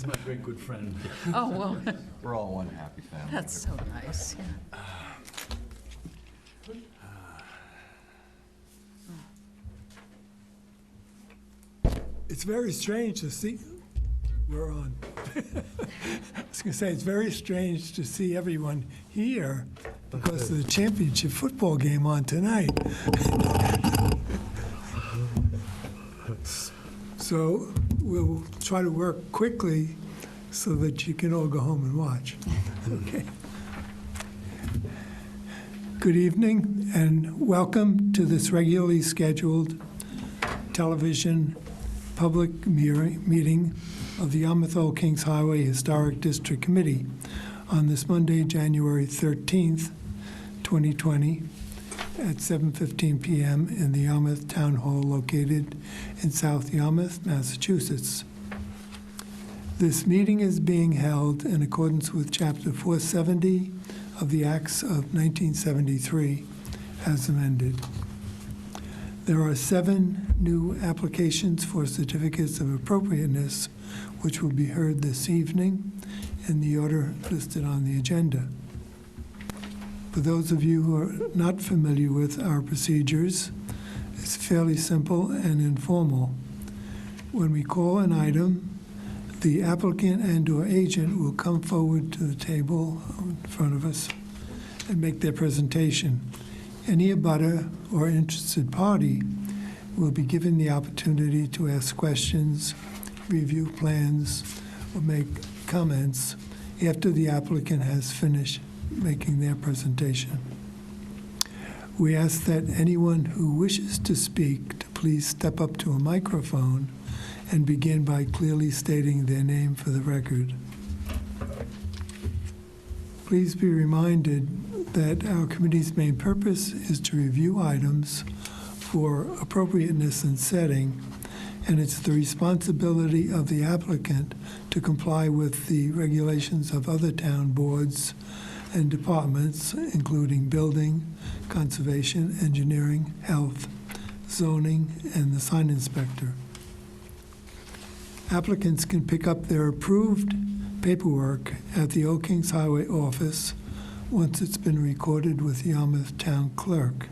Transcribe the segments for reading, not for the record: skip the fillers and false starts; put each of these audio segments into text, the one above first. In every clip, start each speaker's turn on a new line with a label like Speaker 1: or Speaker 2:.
Speaker 1: He's my great good friend.
Speaker 2: Oh, well,
Speaker 3: We're all one happy family.
Speaker 2: that's so nice, yeah.
Speaker 4: It's very strange to see, we're on. I was going to say, it's very strange to see everyone here because of the championship football game on tonight. So we'll try to work quickly so that you can all go home and watch. Okay. Good evening and welcome to this regularly scheduled television public meeting of the Yarmouth Old Kings Highway Historic District Committee on this Monday, January 13th, 2020 at 7:15 p.m. in the Yarmouth Town Hall located in South Yarmouth, Massachusetts. This meeting is being held in accordance with Chapter 470 of the Acts of 1973 as amended. There are 7 new applications for certificates of appropriateness, which will be heard this evening in the order listed on the agenda. For those of you who are not familiar with our procedures, it's fairly simple and informal. When we call an item, the applicant and/or agent will come forward to the table in front of us and make their presentation. Any abutter or interested party will be given the opportunity to ask questions, review plans, or make comments after the applicant has finished making their presentation. We ask that anyone who wishes to speak to please step up to a microphone and begin by clearly stating their name for the record. Please be reminded that our committee's main purpose is to review items for appropriateness and setting, and it's the responsibility of the applicant to comply with the regulations of other town boards and departments, including building, conservation, engineering, health, zoning, and the sign inspector. Applicants can pick up their approved paperwork at the Old Kings Highway office once it's been recorded with the Yarmouth Town Clerk.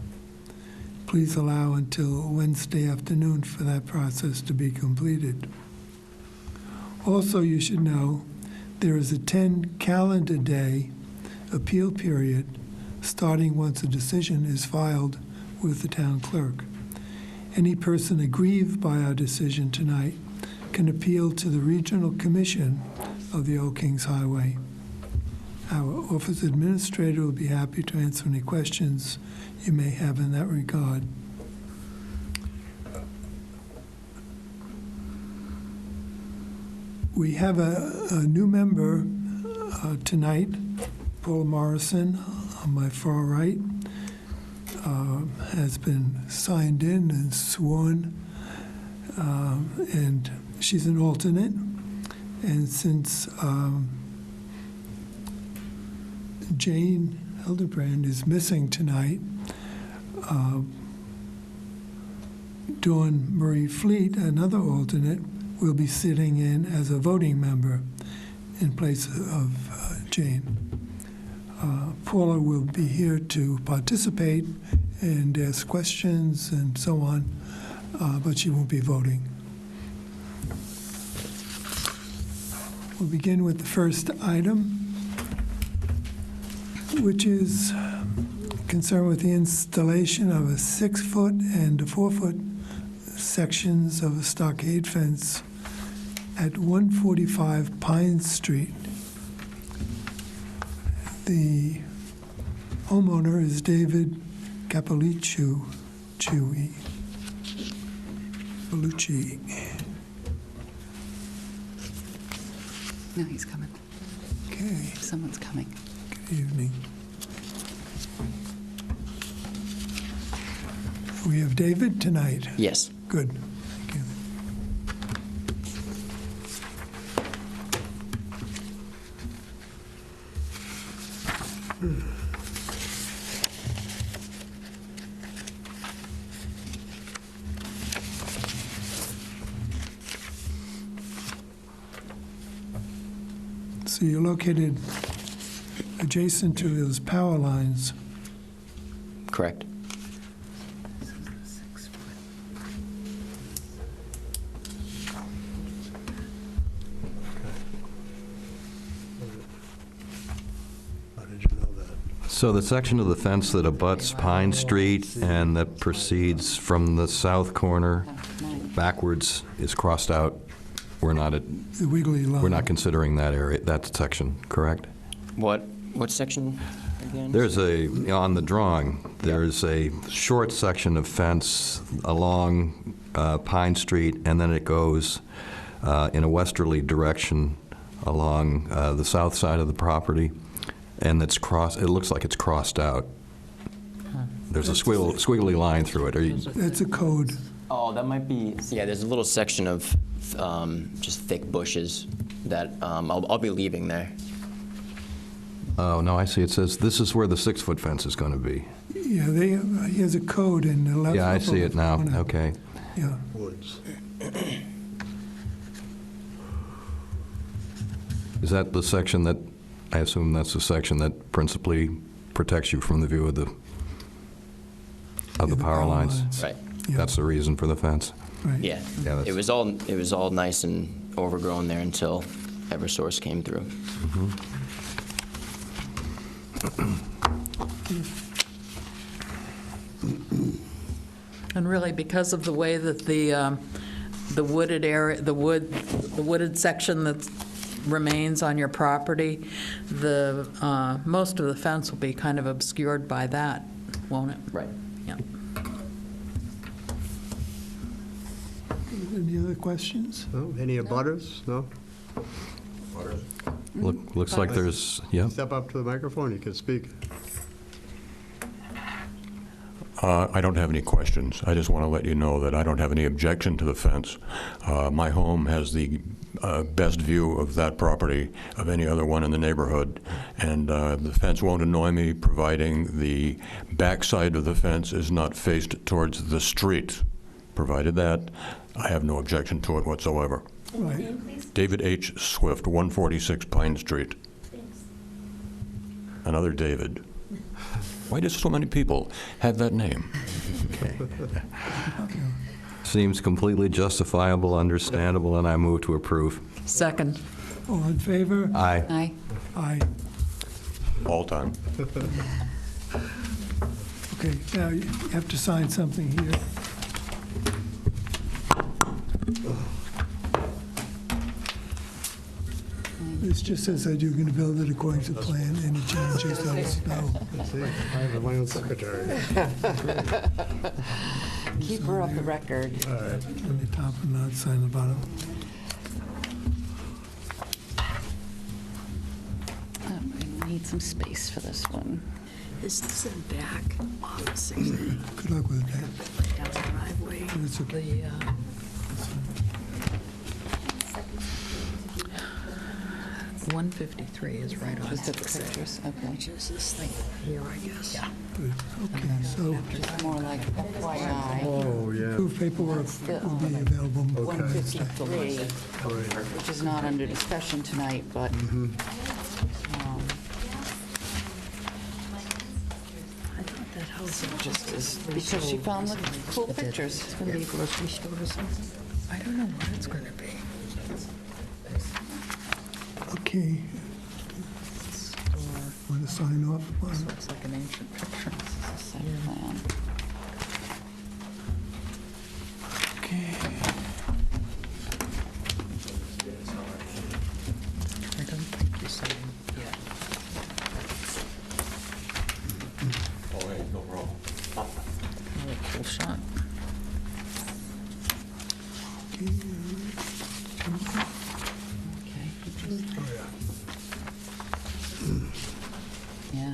Speaker 4: Please allow until Wednesday afternoon for that process to be completed. Also, you should know there is a 10 calendar day appeal period starting once a decision is filed with the town clerk. Any person aggrieved by our decision tonight can appeal to the Regional Commission of the Old Kings Highway. Our office administrator will be happy to answer any questions you may have in that regard. We have a new member tonight, Paul Morrison, on my far right, has been signed in and sworn, and she's an alternate. And since Jane Hildebrand is missing tonight, Dawn Marie Fleet, another alternate, will be sitting in as a voting member in place of Jane. Paula will be here to participate and ask questions and so on, but she won't be voting. We'll begin with the first item, which is concerned with the installation of a 6-foot and a 4-foot sections of a stockade fence at 145 Pine Street. The homeowner is David Capolicci.
Speaker 2: No, he's coming.
Speaker 4: Okay,
Speaker 2: Someone's coming.
Speaker 4: good evening. We have David tonight.
Speaker 5: Yes.
Speaker 4: Good. Thank you. So you're located adjacent to those power lines.
Speaker 1: Correct.
Speaker 2: This is the 6 foot.
Speaker 5: How did you know that?
Speaker 3: So the section of the fence that abuts Pine Street and that proceeds from the south corner backwards is crossed out. We're not
Speaker 4: The wiggly line.
Speaker 3: considering that area, that section, correct?
Speaker 1: What section again?
Speaker 3: There's on the drawing, there's a short section of fence along Pine Street, and then it goes in a westerly direction along the south side of the property, and it looks like it's crossed out. There's a squiggly line through it.
Speaker 4: That's a code.
Speaker 1: Oh, that might be, yeah, there's a little section of just thick bushes that I'll be leaving there.
Speaker 3: Oh, no, I see. It says this is where the 6-foot fence is going to be.
Speaker 4: Yeah, here's a code in the left.
Speaker 3: Yeah, I see it now.
Speaker 4: corner.
Speaker 3: Okay.
Speaker 4: Yeah.
Speaker 5: Woods.
Speaker 3: Is that the section that, I assume that's the section that principally protects you from the view of the power lines?
Speaker 1: Right.
Speaker 4: Yeah.
Speaker 3: That's the reason for the fence?
Speaker 4: Right.
Speaker 1: Yeah.
Speaker 3: Yeah, that's-
Speaker 1: It was all nice and overgrown there until Eversource came through.
Speaker 2: And really, because of the way that the wooded area, the wooded section that remains on your property, most of the fence will be kind of obscured by that, won't it?
Speaker 1: Right.
Speaker 2: Yeah.
Speaker 4: Any other questions?
Speaker 5: No? Any abutters? No?
Speaker 3: Looks like there's, yeah.
Speaker 5: Step up to the microphone, you can speak.
Speaker 6: I don't have any questions. I just want to let you know that I don't have any objection to the fence. My home has the best view of that property of any other one in the neighborhood, and the fence won't annoy me, providing the backside of the fence is not faced towards the street. Provided that, I have no objection to it whatsoever.
Speaker 4: Right.
Speaker 6: David H. Swift, 146 Pine Street. Another David. Why do so many people have that name?
Speaker 3: Seems completely justifiable, understandable, and I move to approve.
Speaker 2: Second.
Speaker 4: All in favor?
Speaker 3: Aye.
Speaker 2: Aye.
Speaker 4: Aye.
Speaker 6: All time.
Speaker 4: Okay, now you have to sign something here. This just says that you're going to build it according to plan. Any changes, let us know.
Speaker 5: See, I have my own secretary.
Speaker 7: Keep her off the record.
Speaker 4: On the top and not sign the bottom.
Speaker 7: I need some space for this one.
Speaker 2: This is in back on the 6A
Speaker 4: Good luck with that.
Speaker 2: down the driveway.
Speaker 4: It's okay.
Speaker 2: The, 153 is right on
Speaker 7: Just the
Speaker 2: 6A.
Speaker 7: pictures, okay.
Speaker 2: Which is this thing here, I guess. Yeah.
Speaker 4: Good. Okay, so
Speaker 7: Just more like FYI.
Speaker 5: Oh, yeah.
Speaker 4: proof paperwork will be available.
Speaker 7: 153, which is not under discussion tonight, but
Speaker 2: I thought that house
Speaker 7: just is, because she found the cool pictures.
Speaker 2: It's going to be a grocery store or something. I don't know what it's going to be.
Speaker 4: Okay,
Speaker 2: Store.
Speaker 4: want to sign off on
Speaker 2: This
Speaker 4: it?
Speaker 2: looks like an ancient picture.
Speaker 7: Site plan.
Speaker 4: Okay.
Speaker 2: I don't think you signed yet.
Speaker 6: Oh, hey, no problem.
Speaker 2: Really cool shot.
Speaker 7: Okay. Yeah.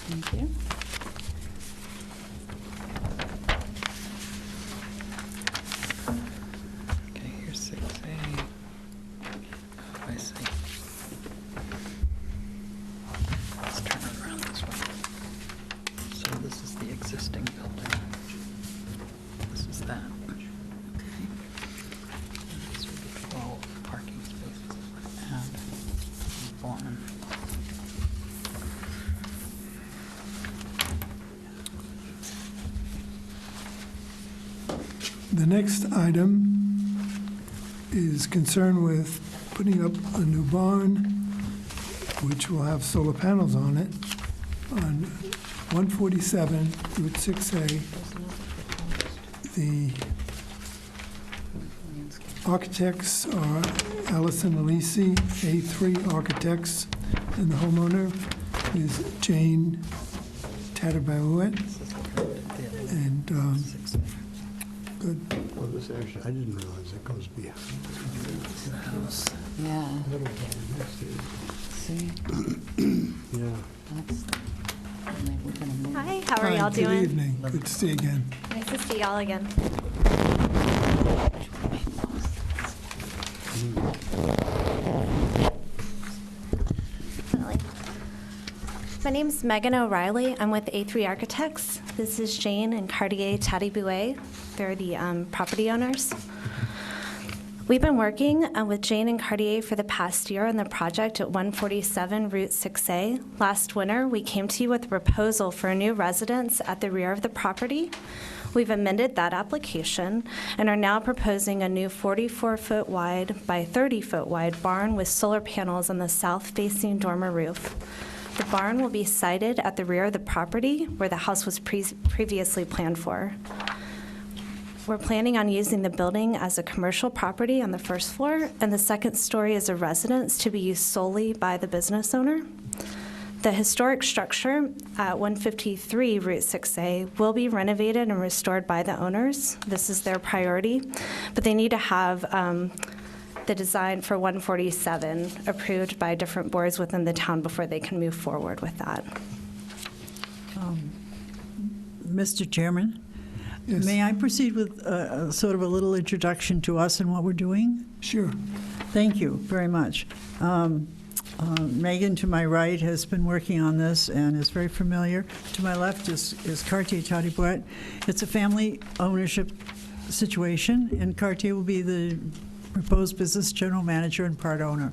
Speaker 7: Thank you.
Speaker 2: Okay, here's 6A. Oh, I see. Let's turn it around this way. So this is the existing building. This is that. Okay. And these are the 12 parking spaces.
Speaker 4: The next item is concerned with putting up a new barn, which will have solar panels on it, on 147 Route 6A. The architects are Allison Alisi, A3 Architects, and the homeowner is Jane Tattabaouet. And, good.
Speaker 5: Well, this actually, I didn't realize it goes behind.
Speaker 7: Yeah. See,
Speaker 5: Yeah.
Speaker 7: that's, we're gonna move.
Speaker 8: Hi, how are
Speaker 4: Hi,
Speaker 8: y'all doing?
Speaker 4: Good evening. Good to see you again.
Speaker 8: Nice to see y'all again. Definitely. My name's Megan O'Reilly. I'm with A3 Architects. This is Jane and Cartier Tattabaouet. They're the property owners. We've been working with Jane and Cartier for the past year on the project at 147 Route 6A. Last winter, we came to you with a proposal for a new residence at the rear of the property. We've amended that application and are now proposing a new 44-foot wide by 30-foot wide barn with solar panels on the south-facing dormer roof. The barn will be sited at the rear of the property where the house was previously planned for. We're planning on using the building as a commercial property on the first floor, and the second story as a residence to be used solely by the business owner. The historic structure at 153 Route 6A will be renovated and restored by the owners. This is their priority, but they need to have the design for 147 approved by different boards within the town before they can move forward with that.
Speaker 9: Mr. Chairman?
Speaker 4: Yes.
Speaker 9: May I proceed with sort of a little introduction to us and what we're doing?
Speaker 4: Sure.
Speaker 9: Thank you very much. Megan, to my right, has been working on this and is very familiar. To my left is Cartier Tattabaouet. It's a family ownership situation, and Cartier will be the proposed business general manager and part owner.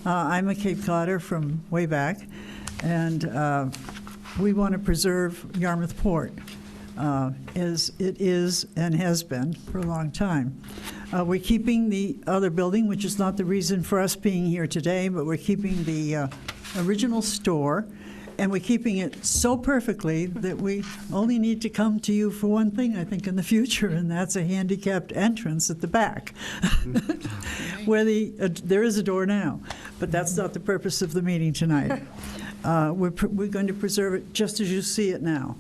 Speaker 9: I'm a Cape Codder from way back, and we want to preserve Yarmouth Port. As it is and has been for a long time. We're keeping the other building, which is not the reason for us being here today, but we're keeping the original store, and we're keeping it so perfectly that we only need to come to you for one thing, I think, in the future, and that's a handicapped entrance at the back, where there is a door now, but that's not the purpose of the meeting tonight. We're going to preserve it just as you see it now.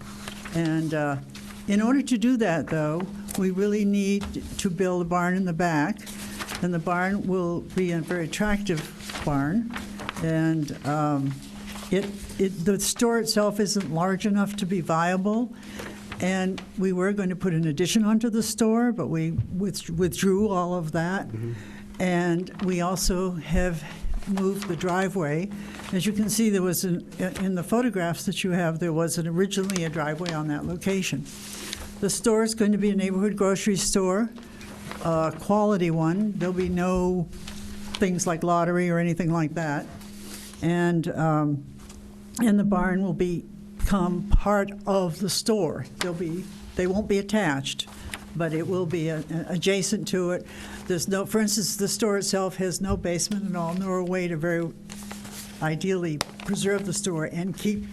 Speaker 9: And in order to do that, though, we really need to build a barn in the back, and the barn will be a very attractive barn. And the store itself isn't large enough to be viable, and we were going to put an addition onto the store, but we withdrew all of that. And we also have moved the driveway. As you can see, there was in the photographs that you have, there was originally a driveway on that location. The store is going to be a neighborhood grocery store, a quality one. There'll be no things like lottery or anything like that. And the barn will become part of the store. They won't be attached, but it will be adjacent to it. There's no, for instance, the store itself has no basement at all, nor a way to very ideally preserve the store and keep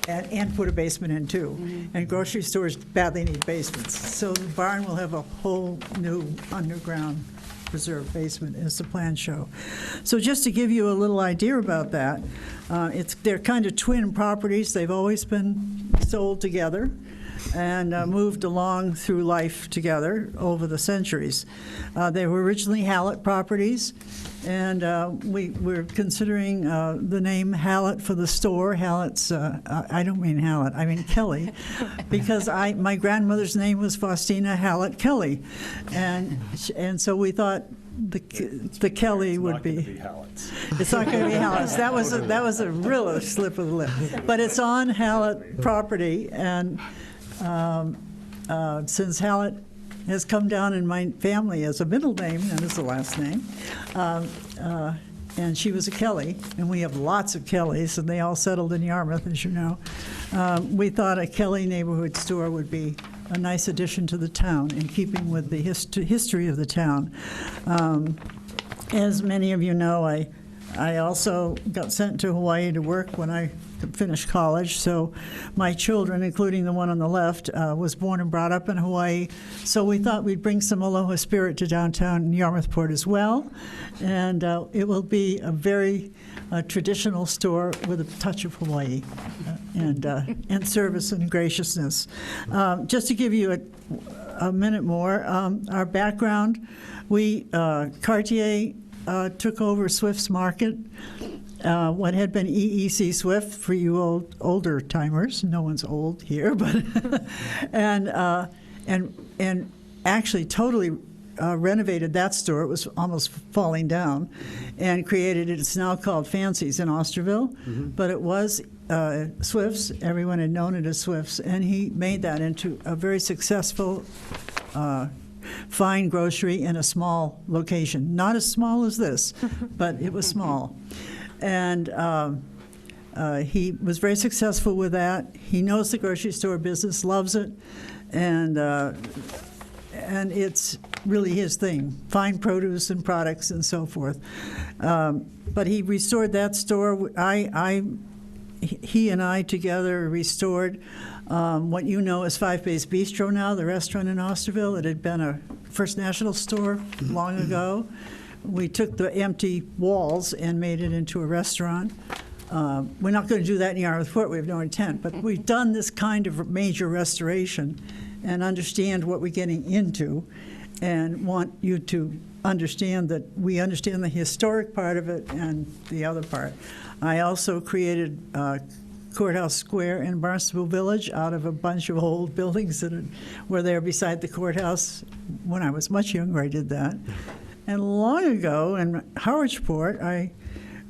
Speaker 9: and put a basement in too. And grocery stores badly need basements. So the barn will have a whole new underground preserved basement, as the plans show. So just to give you a little idea about that, they're kind of twin properties. They've always been sold together and moved along through life together over the centuries. They were originally Hallett properties, and we're considering the name Hallett for the store. Hallett's, I don't mean Hallett, I mean Kelly, because my grandmother's name was Faustina Hallett Kelly, and so we thought the Kelly would be. It's not going to be Hallett's. That was a real slip of the lip, but it's on Hallett property, and since Hallett has come down in my family as a middle name and as a last name, and she was a Kelly, and we have lots of Kellys, and they all settled in Yarmouth, as you know. We thought a Kelly neighborhood store would be a nice addition to the town, in keeping with the history of the town. As many of you know, I also got sent to Hawaii to work when I finished college, so my children, including the one on the left, was born and brought up in Hawaii, so we thought we'd bring some aloha spirit to downtown Yarmouthport as well, and it will be a very traditional store with a touch of Hawaii and service and graciousness. Just to give you a minute more, our background, Cartier took over Swift's Market, what had been EEC Swift for you older timers. No one's old here, but and actually totally renovated that store. It was almost falling down, and created it. It's now called Fancy's in Osterville, but it was Swift's. Everyone had known it as Swift's, and he made that into a very successful fine grocery in a small location. Not as small as this, but it was small. And he was very successful with that. He knows the grocery store business, loves it, and it's really his thing, fine produce and products and so forth. But he restored that store. He and I together restored what you know as Five Bays Bistro now, the restaurant in Osterville. It had been a First National store long ago. We took the empty walls and made it into a restaurant. We're not going to do that in Yarmouthport. We have no intent. But we've done this kind of major restoration and understand what we're getting into, and want you to understand that we understand the historic part of it and the other part. I also created Courthouse Square in Barnstable Village out of a bunch of old buildings that were there beside the courthouse. When I was much younger, I did that. And long ago in Howardsport, I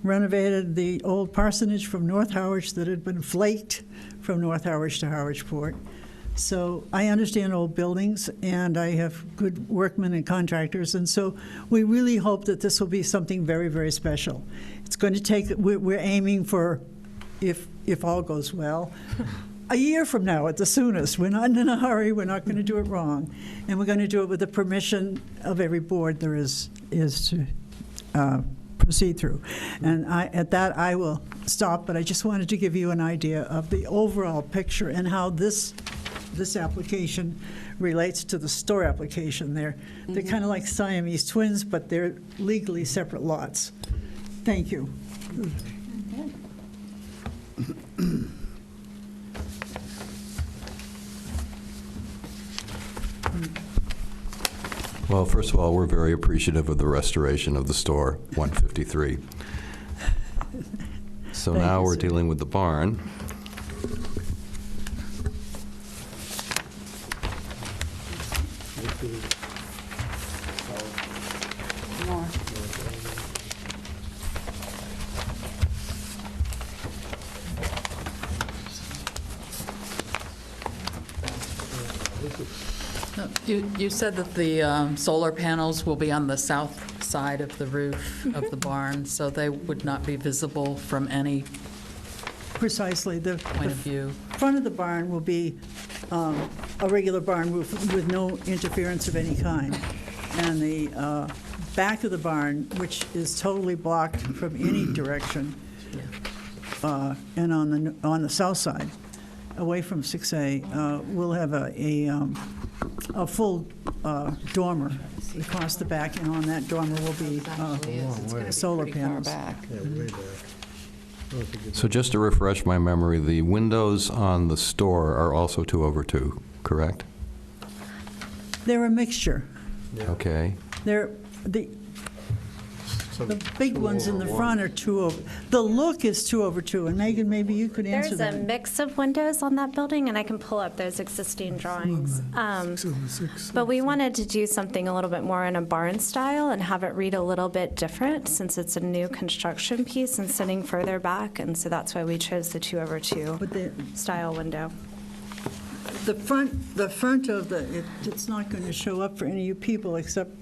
Speaker 9: renovated the old parsonage from North Howard that had been flaked from North Howard to Howardsport. So I understand old buildings, and I have good workmen and contractors, and so we really hope that this will be something very, very special. It's going to take, we're aiming for, if all goes well, a year from now at the soonest. We're not in a hurry. We're not going to do it wrong. And we're going to do it with the permission of every board there is to proceed through. And at that, I will stop, but I just wanted to give you an idea of the overall picture and how this application relates to the store application. They're kind of like Siamese twins, but they're legally separate lots. Thank you.
Speaker 3: Well, first of all, we're very appreciative of the restoration of the store, 153. So
Speaker 9: Thank
Speaker 3: now
Speaker 9: you,
Speaker 3: we're
Speaker 9: sir.
Speaker 3: dealing with the barn.
Speaker 7: More.
Speaker 2: You said that the solar panels will be on the south side of the roof of the barn, so they would not be visible from any
Speaker 9: Precisely. The
Speaker 2: point of view.
Speaker 9: front of the barn will be a regular barn roof with no interference of any kind. And the back of the barn, which is totally blocked from any direction, and on the south side, away from 6A, we'll have a full dormer across the back, and on that dormer will be
Speaker 7: Actually is. It's gonna be
Speaker 9: solar
Speaker 7: pretty far
Speaker 9: panels.
Speaker 7: back.
Speaker 5: Yeah, way back. I don't think it's-
Speaker 3: So just to refresh my memory, the windows on the store are also 2/2, correct?
Speaker 9: They're a mixture.
Speaker 3: Okay.
Speaker 9: They're, the big ones in the front are 2/2. The look is 2/2, and Megan, maybe you could answer
Speaker 8: There's a
Speaker 9: that.
Speaker 8: mix of windows on that building, and I can pull up those existing drawings. But we wanted to do something a little bit more in a barn style and have it read a little bit different, since it's a new construction piece and sitting further back, and so that's why we chose the 2/2
Speaker 9: But the
Speaker 8: style window.
Speaker 9: front of it's not going to show up for any of you people, except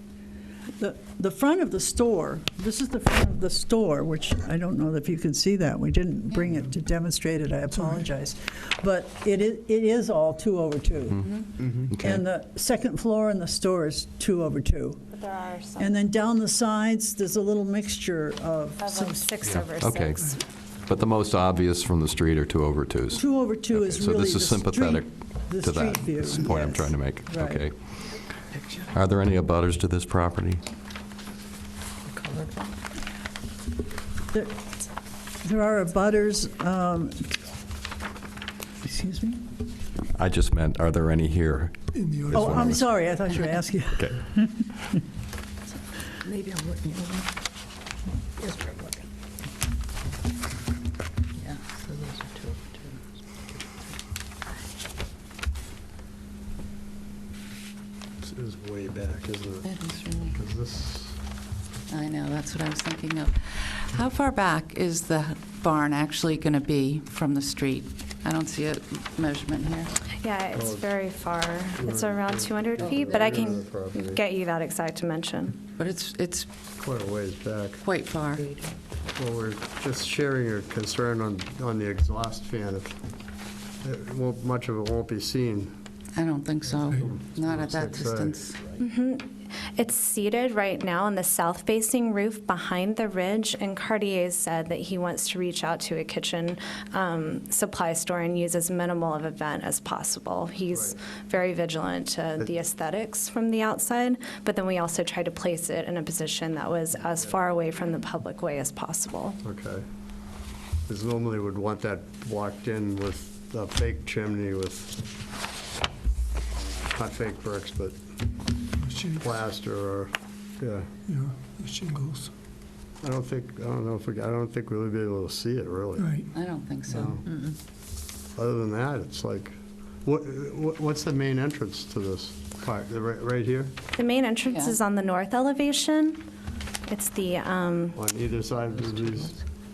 Speaker 9: The front of the store, this is the front of the store, which I don't know if you can see that. We didn't bring it to demonstrate it, I apologize. But it is all 2 over 2.
Speaker 3: Okay.
Speaker 9: And the second floor in the store is 2 over 2.
Speaker 8: But there are some
Speaker 9: And then down the sides, there's a little mixture of
Speaker 8: of
Speaker 9: some,
Speaker 8: them 6 over 6.
Speaker 3: Okay. But the most obvious from the street are 2 over 2s.
Speaker 9: 2 over 2
Speaker 3: Okay,
Speaker 9: is
Speaker 3: so
Speaker 9: really
Speaker 3: this
Speaker 9: the
Speaker 3: is
Speaker 9: street.
Speaker 3: sympathetic
Speaker 9: the
Speaker 3: to that.
Speaker 9: street view,
Speaker 3: This is the point I'm
Speaker 9: yes.
Speaker 3: trying to make.
Speaker 9: Right.
Speaker 3: Okay. Are there any abutters to this property?
Speaker 9: There are abutters, excuse me?
Speaker 3: I just meant, are there any here?
Speaker 4: In the
Speaker 9: Oh,
Speaker 3: what I
Speaker 9: I'm
Speaker 3: was-
Speaker 9: sorry, I thought you were asking.
Speaker 3: Okay.
Speaker 2: Maybe I'm looking over. Here's where I'm looking. Yeah, so those are 2 over 2.
Speaker 5: This is way back, isn't it?
Speaker 7: That is really,
Speaker 5: Because this,
Speaker 7: I know, that's what I was thinking of. How far back is the barn actually going to be from the street? I don't see a measurement here.
Speaker 8: Yeah, it's very far. It's
Speaker 5: Right.
Speaker 8: around 200 feet, but I
Speaker 5: Right on
Speaker 8: can
Speaker 5: the property.
Speaker 8: get you that exact dimension.
Speaker 7: But it's
Speaker 5: quite a ways back.
Speaker 7: quite far.
Speaker 5: Well, we're just sharing your concern on the exhaust fan. Much of it won't be seen.
Speaker 7: I don't think so, not at that
Speaker 5: Looks like that.
Speaker 7: distance.
Speaker 8: It's seated right now on the south-facing roof behind the ridge, and Cartier said that he wants to reach out to a kitchen supply store and use as minimal of a vent as possible. He's very vigilant to the aesthetics from the outside, but then we also tried to place it in a position that was as far away from the public way as possible.
Speaker 5: Okay. Because normally would want that blocked in with a fake chimney with, not fake bricks, but plaster or, yeah.
Speaker 4: Yeah, the shingles,
Speaker 5: I don't think we'll be able to see it, really.
Speaker 4: right.
Speaker 7: I don't think so.
Speaker 5: No. Other than that, it's like, what's the main entrance to this part? Right here?
Speaker 8: The main entrance
Speaker 7: Yeah.
Speaker 8: is on the north elevation. It's the,
Speaker 5: On either side of these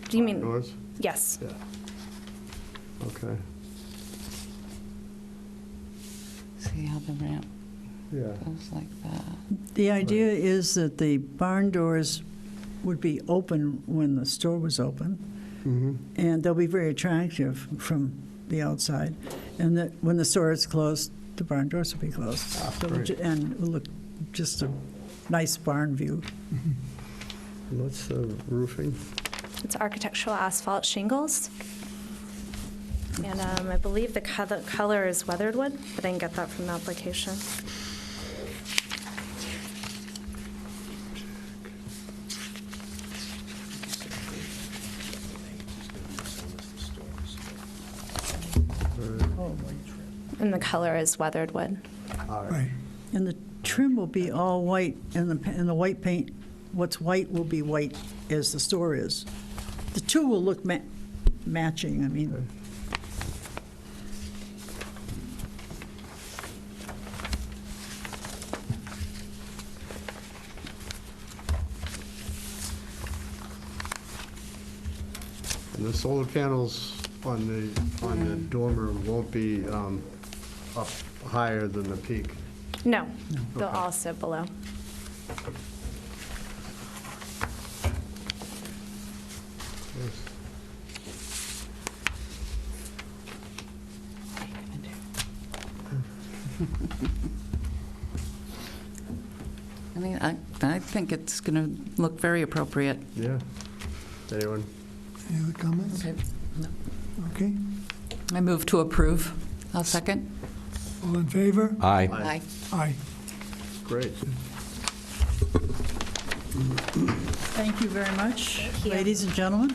Speaker 8: do you mean,
Speaker 5: doors?
Speaker 8: yes.
Speaker 5: Yeah. Okay,
Speaker 7: See how the ramp
Speaker 5: yeah.
Speaker 7: goes like that?
Speaker 9: The idea is that the barn doors would be open when the store was open, and they'll be very attractive from the outside, and that when the store is closed, the barn doors will be closed. So it'll
Speaker 5: great.
Speaker 9: and it'll look just a nice barn view.
Speaker 5: What's the roofing?
Speaker 8: It's architectural asphalt shingles. And I believe the color is weathered wood, but I didn't get that from the application. And the color is weathered wood.
Speaker 5: All right.
Speaker 4: Right.
Speaker 9: And the trim will be all white, and the white paint, what's white will be white as the store is. The two will look matching, I mean.
Speaker 5: And the solar panels on the dormer won't be up higher than the peak?
Speaker 8: No, they'll all sit below.
Speaker 7: I mean, I think it's going to look very appropriate.
Speaker 5: Yeah. Anyone?
Speaker 4: Any other comments? Okay.
Speaker 2: I move to approve.
Speaker 7: I'll second.
Speaker 4: All in favor?
Speaker 3: Aye.
Speaker 7: Aye.
Speaker 4: Aye.
Speaker 5: Great.
Speaker 9: Thank you very much,
Speaker 8: you.
Speaker 9: ladies and gentlemen.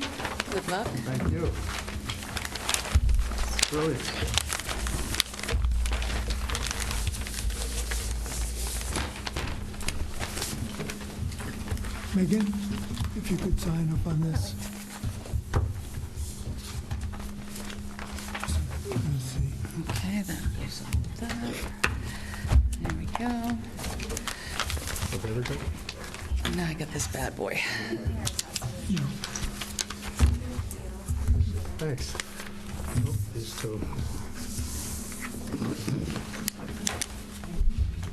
Speaker 7: Good luck.
Speaker 5: Thank you. Brilliant.
Speaker 4: Megan, if you could sign up on this. Let's see.
Speaker 7: Okay, then. Here's all of that. There we go.
Speaker 5: Okay, we're good.
Speaker 7: And now I got this bad boy.
Speaker 5: Thanks. Oh, these two.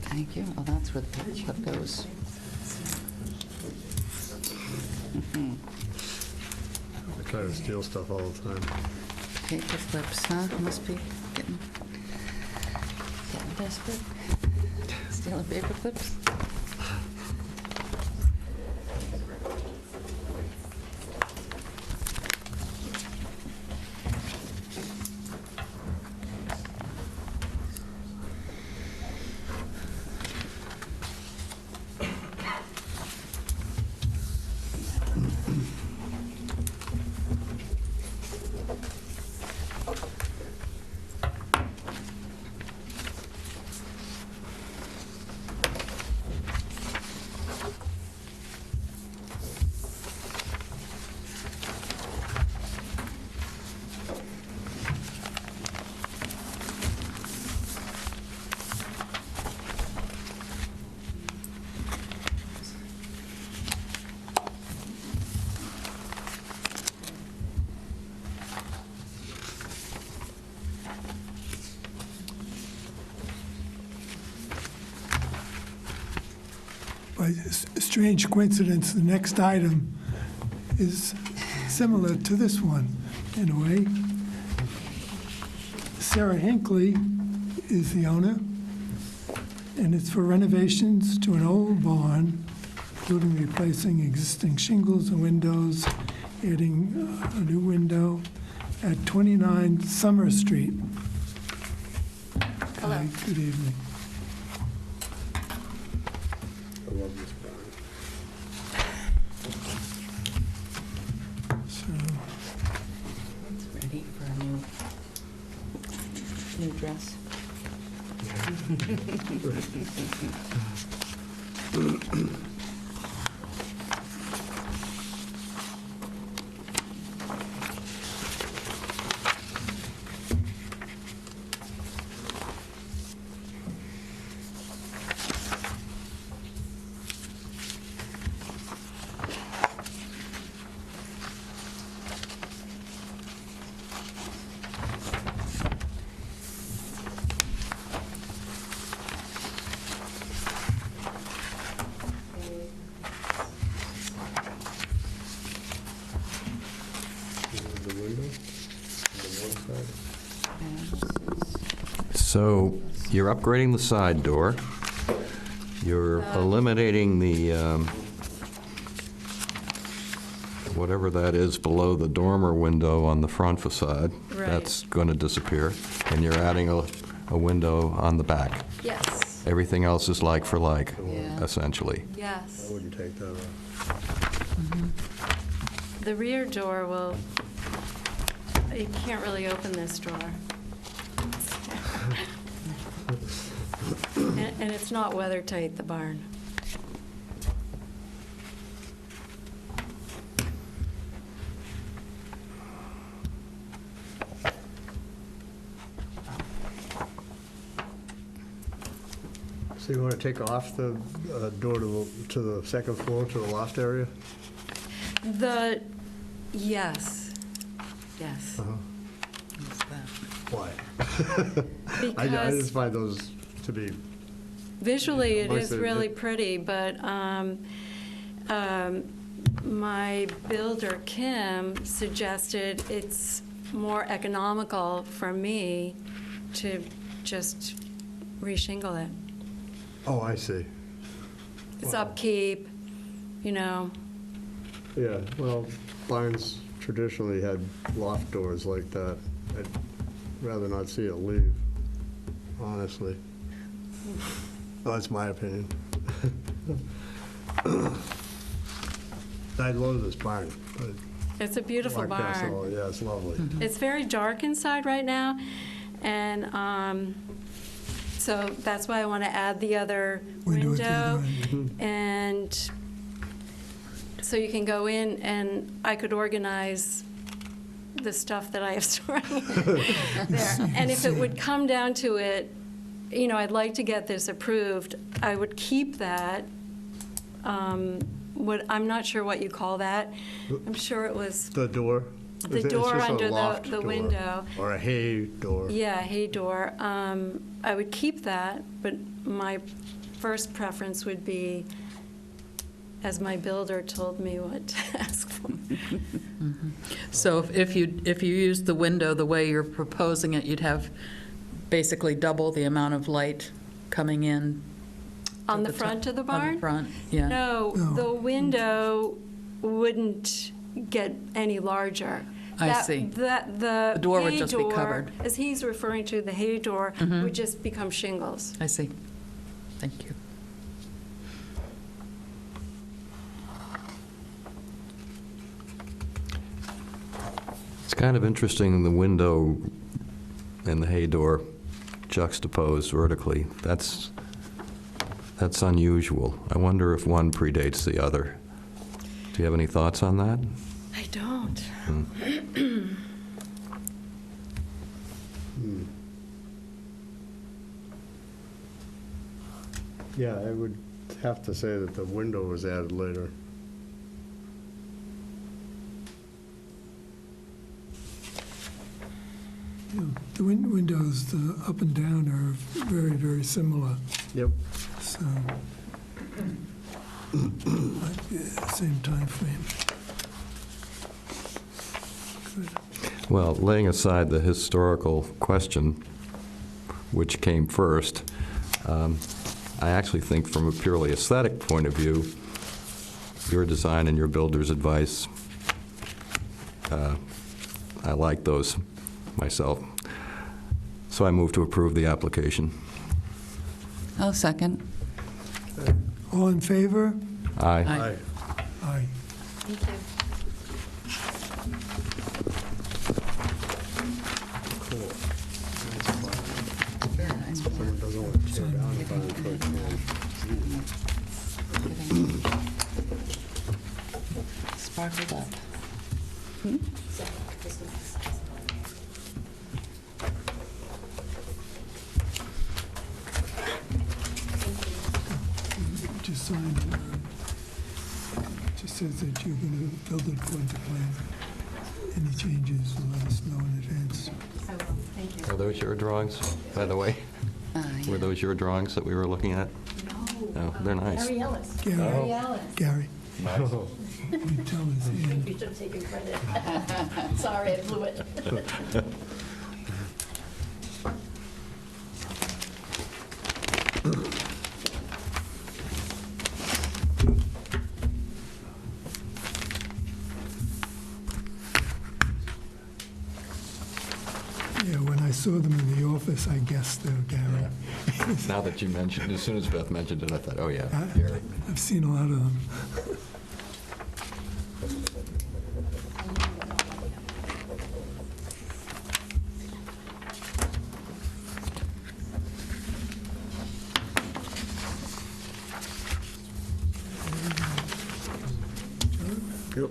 Speaker 7: Thank you. Oh, that's where the paper clip goes.
Speaker 5: I try to steal stuff all the time.
Speaker 7: Paper clips, huh? Must be getting desperate. Stealing paper clips?
Speaker 4: By a strange coincidence, the next item is similar to this one, in a way. Sarah Hinckley is the owner, and it's for renovations to an old barn, including replacing existing shingles and windows, adding a new window at 29 Summer Street.
Speaker 8: Hello.
Speaker 4: Hi, good evening.
Speaker 5: I love this barn.
Speaker 4: So,
Speaker 7: It's ready for a new dress.
Speaker 5: The window on the one side.
Speaker 3: So you're upgrading the side door. You're eliminating the, whatever that is below the dormer window on the front facade.
Speaker 2: Right.
Speaker 3: That's going to disappear. And you're adding a window on the back.
Speaker 8: Yes.
Speaker 3: Everything else is like for like,
Speaker 7: Yeah.
Speaker 3: essentially.
Speaker 5: I
Speaker 8: Yes.
Speaker 5: wouldn't take that off.
Speaker 10: The rear door will, you can't really open this door. And it's not weather tight, the barn.
Speaker 5: So you want to take off the door to the second floor, to the loft area?
Speaker 10: Yes, yes.
Speaker 5: Uh-huh.
Speaker 2: what's that?
Speaker 5: Why? I
Speaker 10: Because
Speaker 5: just find those to be,
Speaker 10: visually, it
Speaker 5: Amongst
Speaker 10: is
Speaker 5: the-
Speaker 10: really pretty, but my builder, Kim, suggested it's more economical for me to just reshingle it.
Speaker 5: oh, I see.
Speaker 10: It's
Speaker 5: Wow.
Speaker 10: upkeep, you know.
Speaker 5: Yeah, well, barns traditionally had loft doors like that. I'd rather not see it leave, honestly. Well, that's my opinion. I love this barn. but
Speaker 10: It's a beautiful
Speaker 5: Mark Castle,
Speaker 10: barn.
Speaker 5: yeah, it's lovely.
Speaker 10: It's very dark inside right now, and so that's why I want to add the other
Speaker 4: Window at the other
Speaker 10: window. And so you can go in, and I could organize the stuff that I have stored there. And if it would come down to it, you know, I'd like to get this approved, I would keep that. I'm not sure what you call that. I'm sure it was,
Speaker 5: The door?
Speaker 10: The
Speaker 5: It's
Speaker 10: door
Speaker 5: just a
Speaker 10: under
Speaker 5: loft
Speaker 10: the
Speaker 5: door,
Speaker 10: window.
Speaker 5: Or a hay door.
Speaker 10: yeah, hay door. I would keep that, but my first preference would be as my builder told me what to ask for.
Speaker 2: So if you use the window the way you're proposing it, you'd have basically double the amount of light coming in.
Speaker 10: On
Speaker 2: to
Speaker 10: the front of the
Speaker 2: On
Speaker 10: barn?
Speaker 2: the front, yeah.
Speaker 10: No, the window wouldn't get any larger.
Speaker 2: I see.
Speaker 10: The
Speaker 2: door would
Speaker 10: hay
Speaker 2: just be
Speaker 10: door,
Speaker 2: covered.
Speaker 10: as he's referring to, the hay door would just become shingles.
Speaker 2: I see. Thank you.
Speaker 3: It's kind of interesting, the window and the hay door juxtaposed vertically. That's unusual. I wonder if one predates the other. Do you have any thoughts on that?
Speaker 10: I don't.
Speaker 5: Yeah, I would have to say that the window was added later.
Speaker 4: You know, the windows, the up and down are very, very similar,
Speaker 5: Yep.
Speaker 4: so might be the same time frame. Good.
Speaker 3: Well, laying aside the historical question, which came first, I actually think from a purely aesthetic point of view, your design and your builder's advice, I like those myself. So I move to approve the application.
Speaker 7: I'll second.
Speaker 4: All in favor?
Speaker 3: Aye.
Speaker 2: Aye.
Speaker 4: Aye.
Speaker 10: Thank you.
Speaker 5: Cool. Someone doesn't want to tear down the barn, but,
Speaker 7: Sparkled up.
Speaker 4: Just sign it. Just says that you're going to build it according to plan. Any changes, let us know in advance.
Speaker 10: I will, thank you.
Speaker 3: Are those your drawings, by the way?
Speaker 7: Yeah.
Speaker 3: Were those your drawings that we were looking at? No. They're nice.
Speaker 11: Gary Ellis.
Speaker 4: Gary,
Speaker 11: Ellis.
Speaker 4: Gary, you tell us, Ian.
Speaker 11: You should have taken credit. Sorry, I blew it.
Speaker 4: Yeah, when I saw them in the office, I guessed they were Gary.
Speaker 3: Now that you mentioned, as soon as Beth mentioned it, I thought, oh, yeah,
Speaker 4: I-
Speaker 3: Gary.
Speaker 4: I've seen a lot of them.
Speaker 5: yep.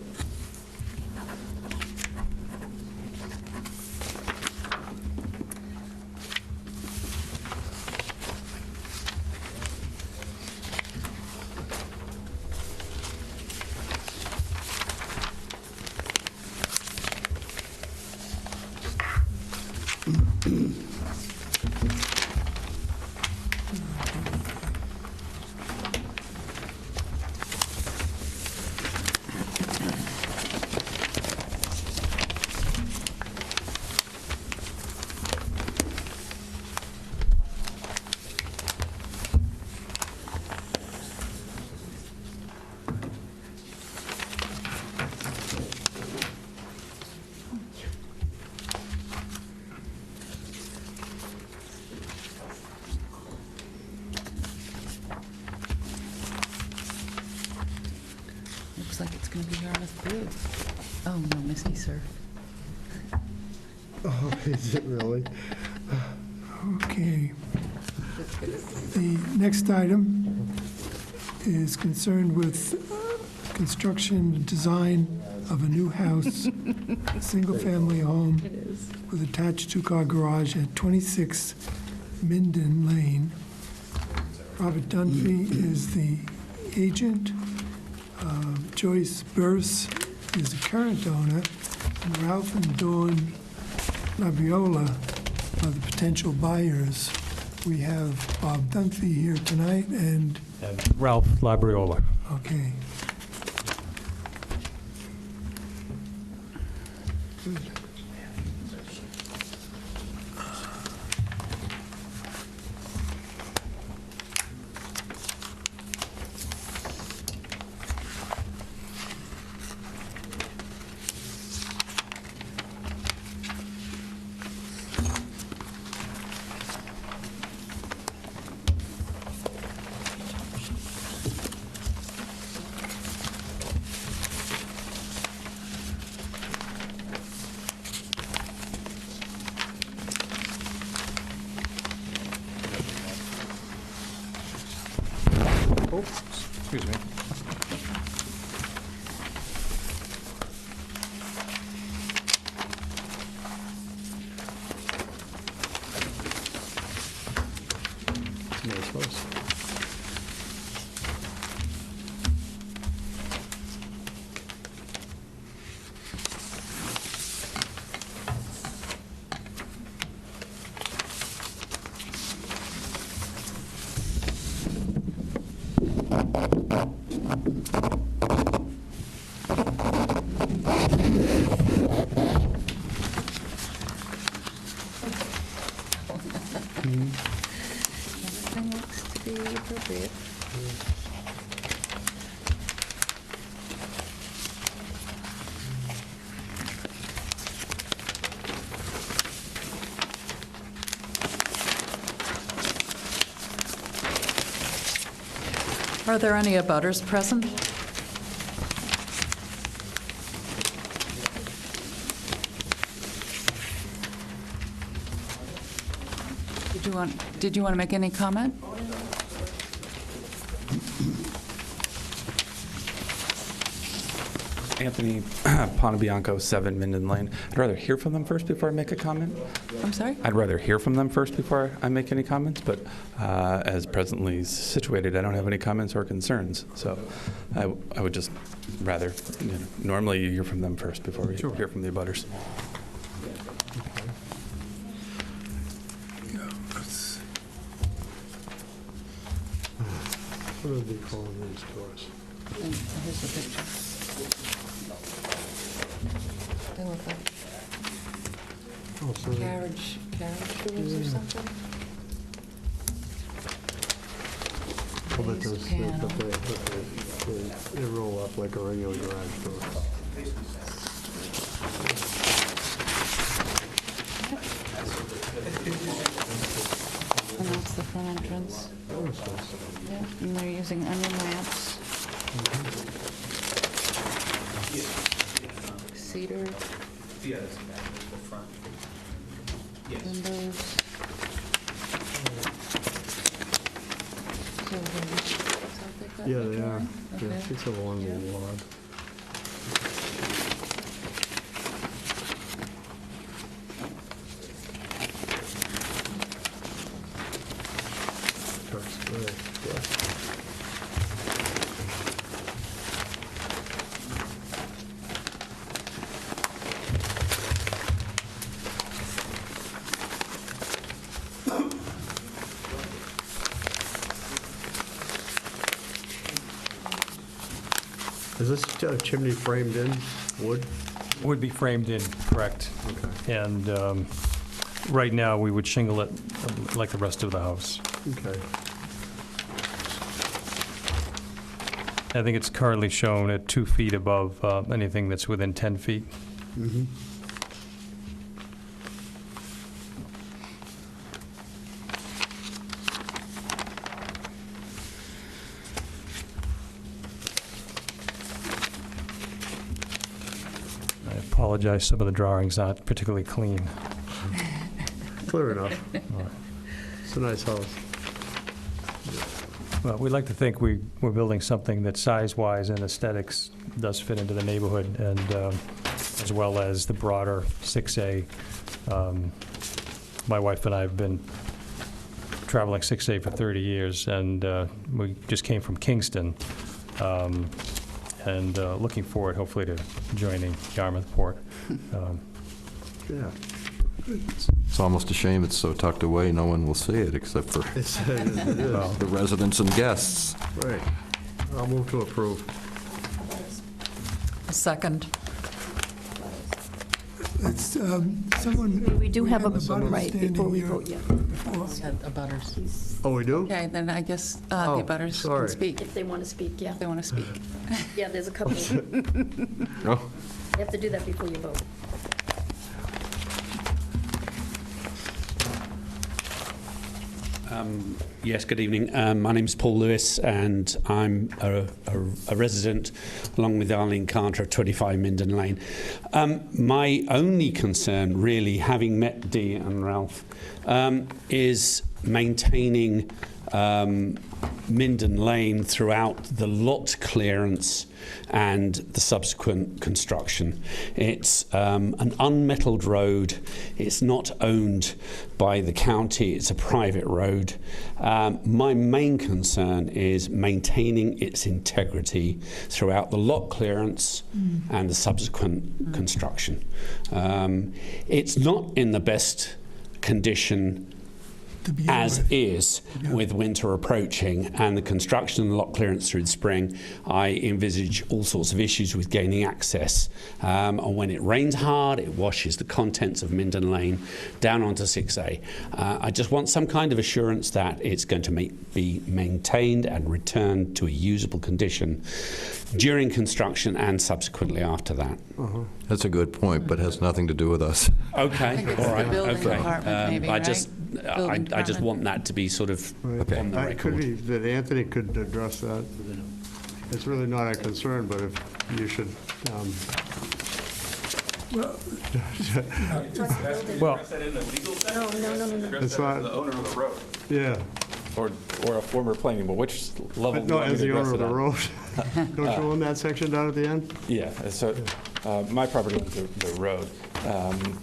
Speaker 7: Looks like it's going to be Yarmouth blue. Oh, no, Misty, sir.
Speaker 5: Oh, is it really?
Speaker 4: Okay. The next item is concerned with construction and design of a new house, single-family home with attached two-car garage at 26 Minden Lane. Robert Dunphy is the agent. Joyce Burse is the current owner, and Ralph and Dawn Labriola are the potential buyers. We have Bob Dunphy here tonight, and,
Speaker 12: Ralph Labriola.
Speaker 4: okay,
Speaker 12: Excuse me.
Speaker 5: Nice house.
Speaker 7: Everything looks to be appropriate.
Speaker 2: Are there any abutters present?
Speaker 7: Did you want to make any comment?
Speaker 12: Anthony Ponabianco, 7 Minden Lane. I'd rather hear from them first before I make a comment.
Speaker 7: I'm sorry?
Speaker 12: I'd rather hear from them first before I make any comments, but as presently situated, I don't have any comments or concerns. So I would just rather, normally you hear from them first before we hear from the abutters.
Speaker 5: What are they calling these doors?
Speaker 7: And here's the picture. They look like
Speaker 5: Oh, so
Speaker 7: carriage doors or something.
Speaker 5: but
Speaker 7: Glazed panel.
Speaker 5: they roll up like a regular garage door.
Speaker 7: And that's the front entrance.
Speaker 5: Oh, that's nice.
Speaker 7: Yeah, and they're using onion lamps. Cedar. Windows. So they've got
Speaker 5: Yeah,
Speaker 7: the
Speaker 5: they are.
Speaker 7: drawing?
Speaker 5: Yeah,
Speaker 7: Okay.
Speaker 5: it's a long little log. Courthouse Square, yeah. Is this chimney framed in wood?
Speaker 13: Would be framed in, correct. And right now, we would shingle it like the rest of the house.
Speaker 5: Okay.
Speaker 13: I think it's currently shown at 2 feet above anything that's within 10 feet.
Speaker 5: Mm-hmm.
Speaker 13: I apologize, some of the drawings aren't particularly clean.
Speaker 5: Clear enough. It's a nice house.
Speaker 13: Well, we'd like to think we're building something that size-wise and aesthetics does fit into the neighborhood, and as well as the broader 6A. My wife and I have been traveling 6A for 30 years, and we just came from Kingston, and looking forward, hopefully, to joining Yarmouthport.
Speaker 5: Yeah.
Speaker 3: It's almost a shame it's so tucked away, no one will see it except for
Speaker 5: It is.
Speaker 3: the residents and guests.
Speaker 5: Right. I'll move to approve.
Speaker 2: A second.
Speaker 4: It's, someone.
Speaker 11: We do have a,
Speaker 4: butter
Speaker 11: right,
Speaker 4: standing
Speaker 11: before we
Speaker 4: here
Speaker 11: vote, yeah.
Speaker 4: before.
Speaker 2: Abutters.
Speaker 5: Oh, we do?
Speaker 7: Okay, then I guess the
Speaker 5: Oh,
Speaker 7: abutters
Speaker 5: sorry.
Speaker 7: can speak
Speaker 11: If they want to speak, yeah.
Speaker 7: if they want to speak.
Speaker 11: Yeah, there's a couple.
Speaker 3: Oh.
Speaker 11: You have to do that before you vote.
Speaker 14: Yes, good evening. My name's Paul Lewis, and I'm a resident, along with Arlene Carter, of 25 Minden Lane. My only concern, really, having met Dee and Ralph, is maintaining Minden Lane throughout the lot clearance and the subsequent construction. It's an unmetalled road. It's not owned by the county. It's a private road. My main concern is maintaining its integrity throughout the lot clearance and the subsequent construction. It's not in the best condition as is with winter approaching and the construction and the lot clearance through the spring. I envisage all sorts of issues with gaining access. And when it rains hard, it washes the contents of Minden Lane down onto 6A. I just want some kind of assurance that it's going to be maintained and returned to a usable condition during construction and subsequently after that.
Speaker 3: That's a good point, but has nothing to do with us.
Speaker 7: I
Speaker 14: Okay,
Speaker 7: think it's
Speaker 14: all
Speaker 7: the
Speaker 14: right,
Speaker 7: building
Speaker 14: okay.
Speaker 7: department maybe,
Speaker 14: I just,
Speaker 7: right?
Speaker 14: I just want that to be sort of
Speaker 5: Right.
Speaker 14: on the
Speaker 5: It could
Speaker 14: record.
Speaker 5: be that Anthony could address that. It's really not a concern, but if you should,
Speaker 13: Well,
Speaker 11: No.
Speaker 5: it's not,
Speaker 12: owner of the road.
Speaker 5: yeah.
Speaker 12: Or a former planning board, which level
Speaker 5: But
Speaker 12: do you
Speaker 5: no,
Speaker 12: want me
Speaker 5: as
Speaker 12: to
Speaker 5: the
Speaker 12: address
Speaker 5: owner of
Speaker 12: it
Speaker 5: the
Speaker 12: on?
Speaker 5: road, don't you own that section down at the end?
Speaker 12: Yeah, so my property owns the road,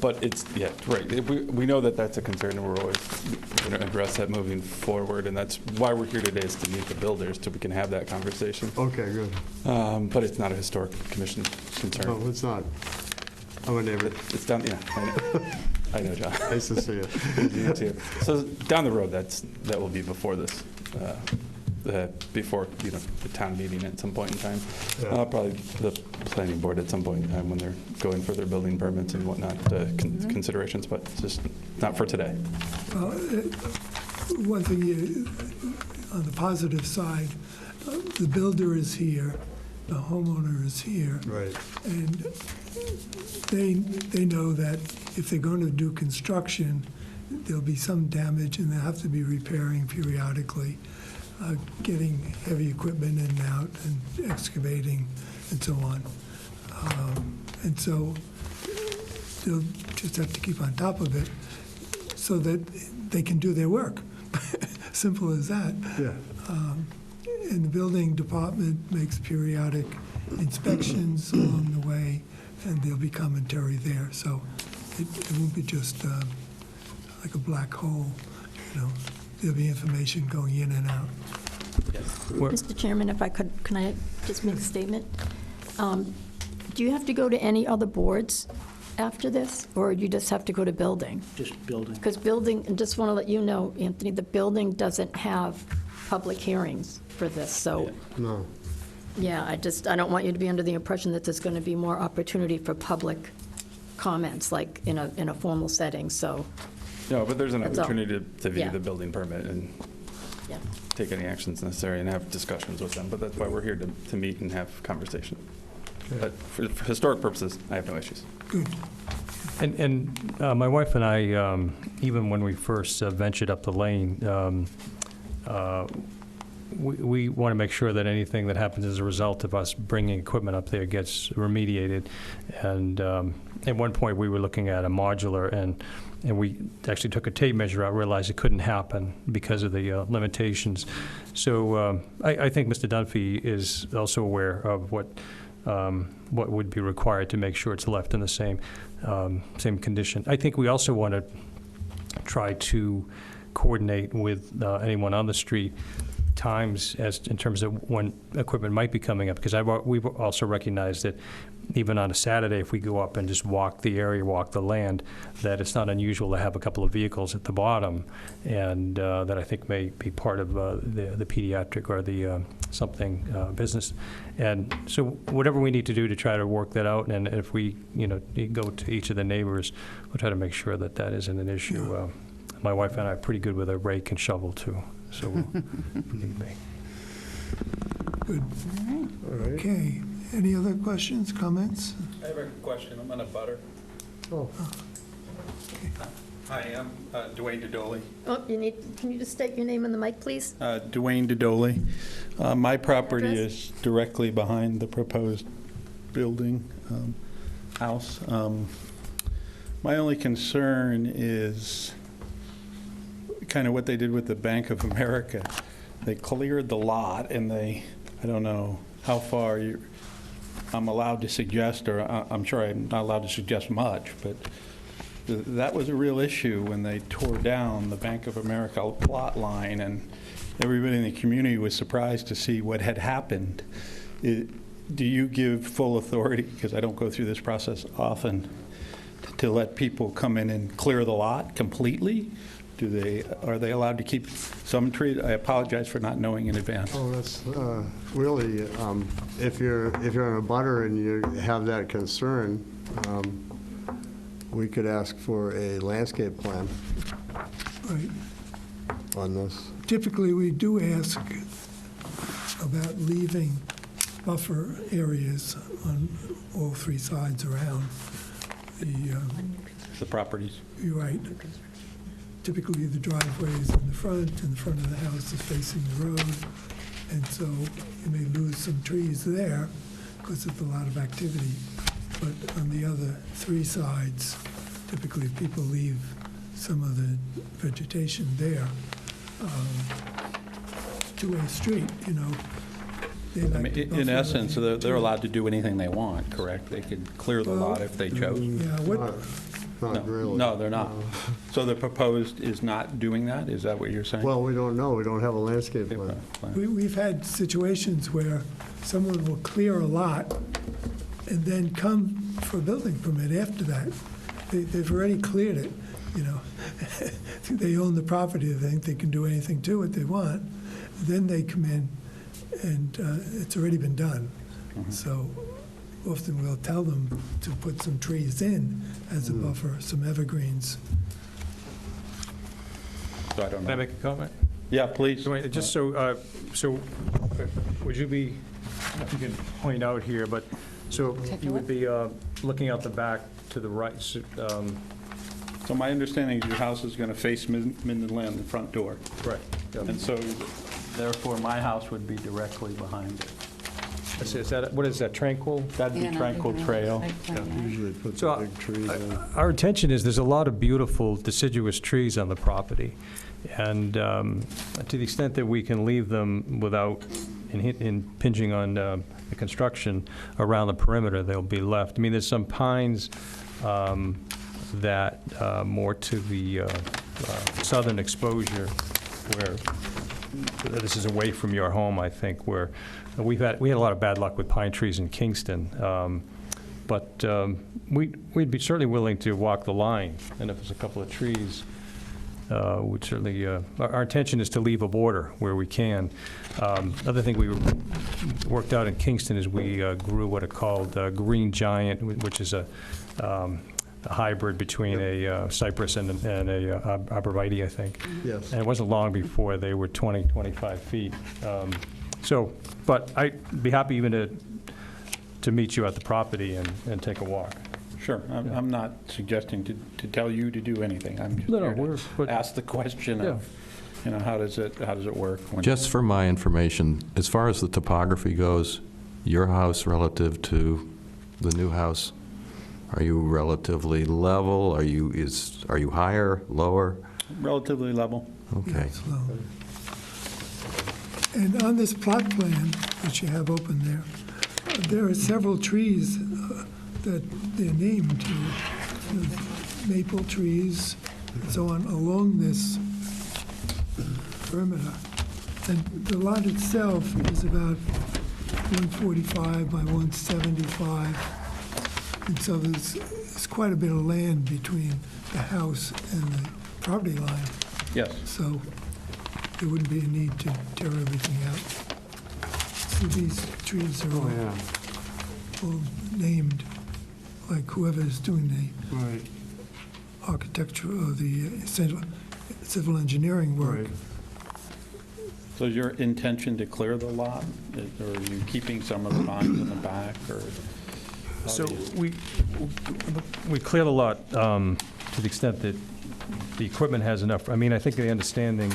Speaker 12: but it's, yeah, right. We know that that's a concern, and we're always going to address that moving forward, and that's why we're here today, is to meet the builders, so we can have that conversation.
Speaker 5: Okay, good.
Speaker 12: But it's not a historic commission concern.
Speaker 5: No, it's not. I'm a neighbor.
Speaker 12: It's down, yeah, I know. I know, John.
Speaker 5: Nice to see you.
Speaker 12: You too. So down the road, that will be before this, before, the town meeting at some point in time.
Speaker 5: Yeah.
Speaker 12: Probably the planning board at some point in time when they're going for their building permits and whatnot, considerations, but just not for today.
Speaker 4: Well, one thing, on the positive side, the builder is here, the homeowner is here.
Speaker 5: Right.
Speaker 4: And they know that if they're going to do construction, there'll be some damage and they'll have to be repairing periodically, getting heavy equipment in and out and excavating and so on. And so they'll just have to keep on top of it so that they can do their work. Simple as that.
Speaker 5: Yeah.
Speaker 4: And the building department makes periodic inspections along the way, and there'll be commentary there. So it won't be just like a black hole, There'll be information going in and out.
Speaker 11: Mr. Chairman, if I could, can I just make a statement? Do you have to go to any other boards after this, or you just have to go to building?
Speaker 15: Just building.
Speaker 11: Because building, and just want to let you know, Anthony, the building doesn't have public hearings for this, so,
Speaker 5: No.
Speaker 11: yeah, I don't want you to be under the impression that there's going to be more opportunity for public comments, like in a formal setting, so,
Speaker 12: No, but there's an
Speaker 11: That's all.
Speaker 12: opportunity to view
Speaker 11: Yeah.
Speaker 12: the building permit and
Speaker 11: yeah.
Speaker 12: take any actions necessary and have discussions with them, but that's why we're here to meet and have conversation. But for historic purposes, I have no issues.
Speaker 4: Good.
Speaker 13: And my wife and I, even when we first ventured up the lane, we want to make sure that anything that happens as a result of us bringing equipment up there gets remediated. And at one point, we were looking at a modular, and we actually took a tape measure out, realized it couldn't happen because of the limitations. So I think Mr. Dunphy is also aware of what would be required to make sure it's left in the same condition. I think we also want to try to coordinate with anyone on the street times as in terms of when equipment might be coming up, because we've also recognized that even on a Saturday, if we go up and just walk the area, walk the land, that it's not unusual to have a couple of vehicles at the bottom, and that I think may be part of the pediatric or the something business. And so whatever we need to do to try to work that out, and if we, go to each of the neighbors, we'll try to make sure that that isn't an issue. My wife and I are pretty good with a rake and shovel, too, so we'll need be.
Speaker 4: Good.
Speaker 5: All right.
Speaker 4: Okay. Any other questions, comments?
Speaker 12: I have a question. I'm on a butter.
Speaker 5: Oh,
Speaker 12: Hi, I'm Dwayne Dodoli.
Speaker 11: Oh, can you just state your name on the mic, please?
Speaker 12: Dwayne Dodoli. My property
Speaker 11: Address?
Speaker 12: is directly behind the proposed building, house. My only concern is kind of what they did with the Bank of America. They cleared the lot, and I don't know how far I'm allowed to suggest, or I'm sure I'm not allowed to suggest much, but that was a real issue when they tore down the Bank of America plot line, and everybody in the community was surprised to see what had happened. Do you give full authority, because I don't go through this process often, to let people come in and clear the lot completely? Are they allowed to keep some trees? I apologize for not knowing in advance.
Speaker 5: oh, that's really, if you're in a butter and you have that concern, we could ask for a landscape plan
Speaker 4: Right.
Speaker 5: on this.
Speaker 4: Typically, we do ask about leaving buffer areas on all three sides around
Speaker 12: The properties.
Speaker 4: you're right. Typically, the driveway is in the front, and the front of the house is facing the road, and so you may lose some trees there because of a lot of activity. But on the other three sides, typically people leave some of the vegetation there. Two-way street, They
Speaker 12: I
Speaker 4: like
Speaker 12: mean,
Speaker 4: to
Speaker 12: in
Speaker 4: buffer
Speaker 12: essence,
Speaker 4: the-
Speaker 12: they're allowed to do anything they want, correct? They could clear the lot if they chose.
Speaker 4: Yeah, what,
Speaker 5: Not really.
Speaker 12: No, they're not. So the proposed is not doing that? Is that what you're saying?
Speaker 5: Well, we don't know. We don't have a landscape plan.
Speaker 4: we've had situations where someone will clear a lot and then come for a building permit after that. They've already cleared it, They own the property, they think they can do anything to it they want. Then they come in and it's already been done. So often we'll tell them to put some trees in as a buffer, some evergreens.
Speaker 12: So I don't
Speaker 13: Can I
Speaker 12: know.
Speaker 13: make a comment?
Speaker 12: Yeah, please.
Speaker 13: Dwayne, just so would you be, if you can point out here, but, so
Speaker 7: Take a
Speaker 13: you would be looking out the back to the right,
Speaker 12: So my understanding is your house is going to face Minden Land, the front door.
Speaker 13: right.
Speaker 12: And so therefore, my house would be directly behind it.
Speaker 13: Is that, what is that, Tranquil?
Speaker 12: That'd be Tranquil Trail.
Speaker 5: Usually put
Speaker 13: So,
Speaker 5: the big trees in.
Speaker 13: Our intention is, there's a lot of beautiful deciduous trees on the property, and to the extent that we can leave them without impinging on the construction around the perimeter, they'll be left. I mean, there's some pines that more to the southern exposure, where this is away from your home, I think, where we had a lot of bad luck with pine trees in Kingston. But we'd be certainly willing to walk the line, and if there's a couple of trees, we'd certainly, our intention is to leave a border where we can. Other thing we worked out in Kingston is we grew what are called green giant, which is a hybrid between a cypress and a arborvitae, I think.
Speaker 5: Yes.
Speaker 13: And it wasn't long before they were 20, 25 feet. But I'd be happy even to meet you at the property and take a walk.
Speaker 12: Sure. I'm not suggesting to tell you to do anything. I'm just
Speaker 13: No,
Speaker 12: here to ask the question of, how does it work?
Speaker 3: Just for my information, as far as the topography goes, your house relative to the new house, are you relatively level? Are you higher, lower?
Speaker 12: Relatively level.
Speaker 3: Okay.
Speaker 4: Slow. And on this plot plan that you have open there are several trees that they're named here. Maple trees and so on along this perimeter. And the lot itself is about 145 by 175. And so there's quite a bit of land between the house and the property line.
Speaker 12: Yes.
Speaker 4: So there wouldn't be a need to tear everything out. So these trees are all named, like whoever's doing the architecture or the civil engineering work.
Speaker 12: So is your intention to clear the lot, or are you keeping some of the vines in the back, or?
Speaker 13: So we clear the lot to the extent that the equipment has enough. I mean, I think the understanding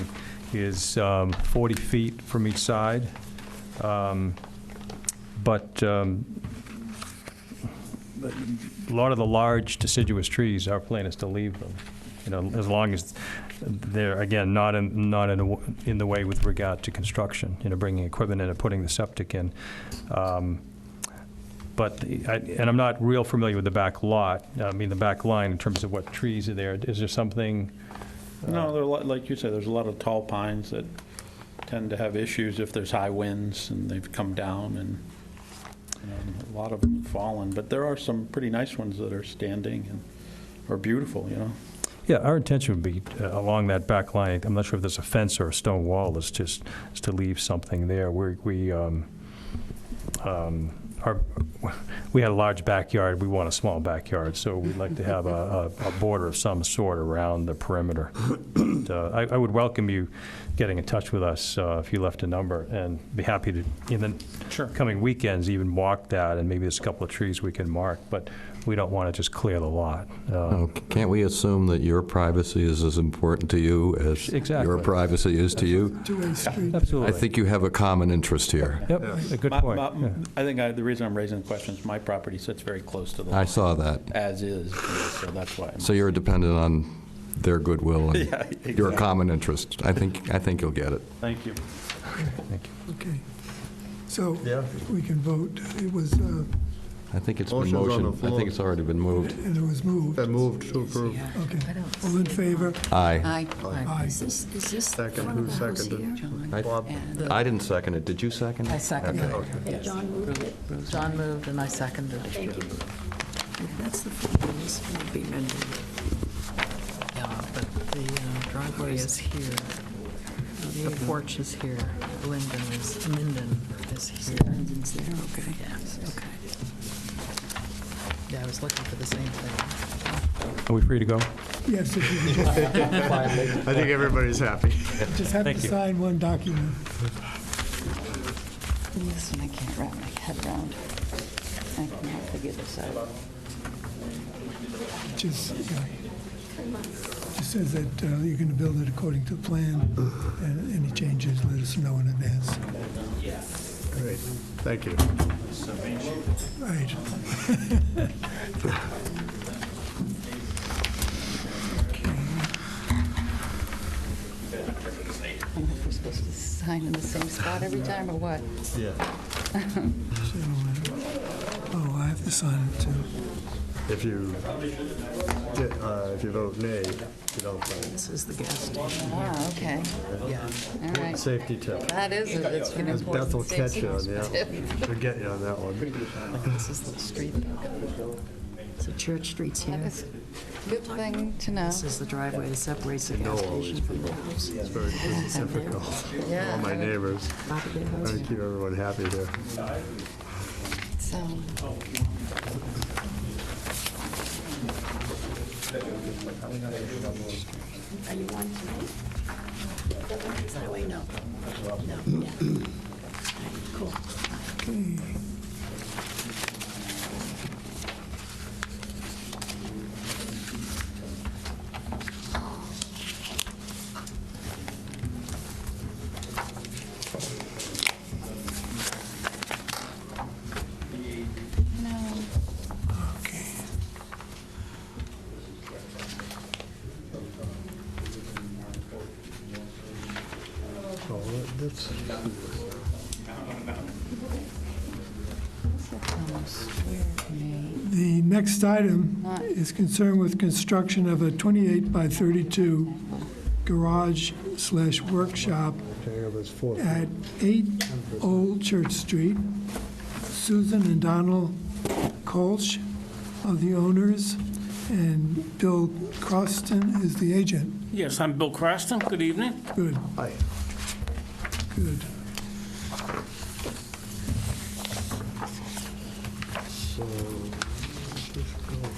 Speaker 13: is 40 feet from each side. But a lot of the large deciduous trees, our plan is to leave them, as long as they're, again, not in the way with regard to construction, bringing equipment in and putting the septic in. But, and I'm not real familiar with the back lot, the back line in terms of what trees are there. Is there something?
Speaker 12: No, there are like you said, there's a lot of tall pines that tend to have issues if there's high winds and they've come down, and a lot of them have fallen. But there are some pretty nice ones that are standing and are beautiful,
Speaker 13: Yeah, our intention would be along that back line. I'm not sure if there's a fence or a stone wall. Is to leave something there. We had a large backyard. We want a small backyard, so we'd like to have a border of some sort around the perimeter. But, I would welcome you getting in touch with us if you left a number, and be happy to, in the coming weekends, even walk that, and maybe there's a couple of trees we can mark, but we don't want to just clear the lot.
Speaker 3: Can't we assume that your privacy is as important to you as your privacy is to you?
Speaker 4: Two-way street.
Speaker 13: Absolutely.
Speaker 3: I think you have a common interest here.
Speaker 13: Yep, a good point.
Speaker 12: I think the reason I'm raising the question is my property sits very close to the line.
Speaker 3: I saw that.
Speaker 12: As is, so that's why.
Speaker 3: So you're dependent on their goodwill and
Speaker 12: Yeah, exactly.
Speaker 3: your common interest. I think you'll get it.
Speaker 12: Thank you.
Speaker 4: Okay. So we can vote. It was,
Speaker 3: I think it's been
Speaker 5: Motion's on the
Speaker 3: motioned. I
Speaker 5: floor.
Speaker 3: think it's already been moved.
Speaker 4: and it was moved.
Speaker 5: That moved to approve.
Speaker 4: Okay. All in favor?
Speaker 3: Aye.
Speaker 4: Aye.
Speaker 11: Is this
Speaker 5: Second,
Speaker 11: front
Speaker 5: who
Speaker 11: of the house
Speaker 5: seconded?
Speaker 11: here?
Speaker 5: Bob?
Speaker 3: I didn't second it. Did you second it?
Speaker 2: I seconded it.
Speaker 11: And John moved it?
Speaker 2: John moved and I seconded it.
Speaker 11: Thank you. That's the front of this would be Minden.
Speaker 2: Yeah, but the driveway is here. The porch is here. Minden is here.
Speaker 11: Minden's there, okay.
Speaker 2: Yes, okay. Yeah, I was looking for the same thing.
Speaker 13: Are we free to go?
Speaker 4: Yes, if you could
Speaker 5: I think everybody's happy.
Speaker 4: just have to sign one document.
Speaker 7: This one I can't wrap my head around. I cannot figure this out.
Speaker 4: Just says that you're going to build it according to the plan, and any changes, let us know in advance.
Speaker 5: Great, thank you.
Speaker 4: Right.
Speaker 7: We're supposed to sign in the same spot every time, or what?
Speaker 5: Yeah.
Speaker 4: I have to sign it too.
Speaker 5: If you vote nay, you don't sign.
Speaker 2: This is the gas station.
Speaker 7: Ah, okay.
Speaker 2: Yeah.
Speaker 7: All right.
Speaker 5: Safety tip.
Speaker 7: That is, it's an
Speaker 5: Beth will
Speaker 7: important
Speaker 5: catch
Speaker 7: safety
Speaker 5: you on that
Speaker 7: tip.
Speaker 5: one. She'll get you on that one.
Speaker 2: This is the street.
Speaker 11: So Church Street's here.
Speaker 7: That is a good thing to know.
Speaker 2: This is the driveway that separates the gas station from the house.
Speaker 5: It's very difficult.
Speaker 7: Yeah.
Speaker 5: All my neighbors.
Speaker 11: Top of their house.
Speaker 5: Trying to keep everyone happy here.
Speaker 7: So,
Speaker 11: Are you on tonight? That way, no. No, yeah. Cool.
Speaker 5: That's
Speaker 4: The next item is concerned with construction of a 28 by 32 garage/workshop
Speaker 5: Okay, that's 4 feet.
Speaker 4: at 8 Old Church Street. Susan and Donald Kolsch are the owners, and Bill Croston is the agent.
Speaker 15: Yes, I'm Bill Croston. Good evening.
Speaker 4: Good,
Speaker 5: Hi.
Speaker 4: good.
Speaker 5: So, let's just go.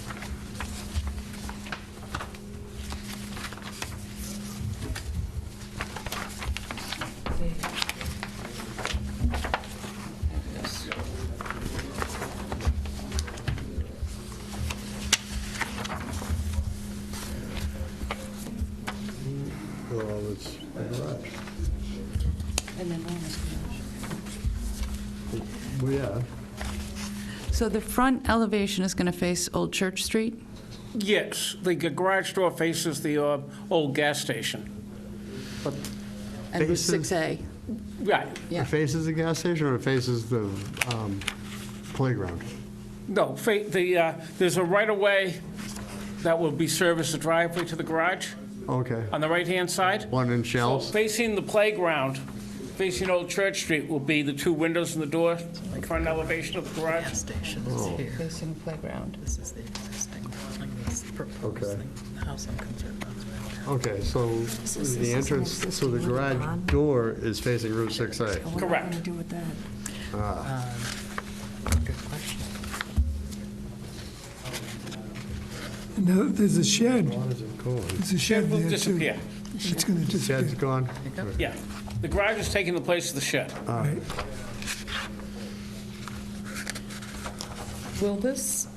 Speaker 5: Well, it's a garage. Well, yeah.
Speaker 7: So the front elevation is going to face Old Church Street?
Speaker 15: Yes, the garage door faces the old gas station. But,
Speaker 7: And Route
Speaker 5: Faces-
Speaker 7: 6A?
Speaker 15: right,
Speaker 7: Yeah.
Speaker 5: It faces the gas station or it faces the playground?
Speaker 15: no, there's a right-of-way that will be service the driveway to the garage
Speaker 5: Okay.
Speaker 15: on the right-hand side.
Speaker 5: One in
Speaker 15: So
Speaker 5: shells?
Speaker 15: facing the playground, facing Old Church Street will be the two windows in the door, the front elevation of the garage.
Speaker 2: Station is
Speaker 5: Oh.
Speaker 2: here.
Speaker 7: Facing the playground.
Speaker 2: This is the existing building, this is the proposed
Speaker 5: Okay.
Speaker 2: thing. The house I'm concerned about is right now.
Speaker 5: Okay, so the entrance, so the garage door is facing Route 6A?
Speaker 15: Correct.
Speaker 11: do with that?
Speaker 2: Good question.
Speaker 4: Now, there's a shed,
Speaker 5: What is it going?
Speaker 4: there's a shed
Speaker 15: Shed will
Speaker 4: there too.
Speaker 15: disappear.
Speaker 4: It's going to disappear.
Speaker 5: Shed's gone?
Speaker 15: Yeah, the garage is taking the place of the shed.
Speaker 4: Right.
Speaker 2: Will this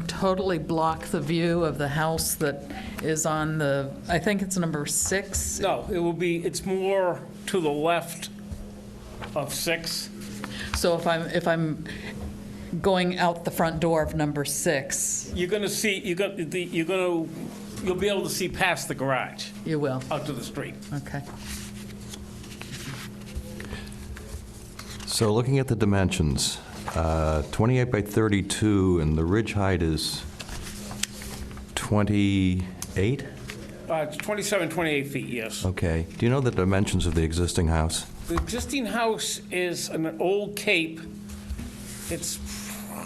Speaker 2: totally block the view of the house that is on the, I think it's number 6?
Speaker 15: No, it's more to the left of 6.
Speaker 2: So if I'm going out the front door of number 6,
Speaker 15: You're going to see, you'll be able to see past the garage,
Speaker 2: you will?
Speaker 15: out to the street.
Speaker 2: Okay.
Speaker 3: So looking at the dimensions, 28 by 32, and the ridge height is 28?
Speaker 15: It's 27, 28 feet, yes.
Speaker 3: Okay. Do you know the dimensions of the existing house?
Speaker 15: The existing house is an old cape.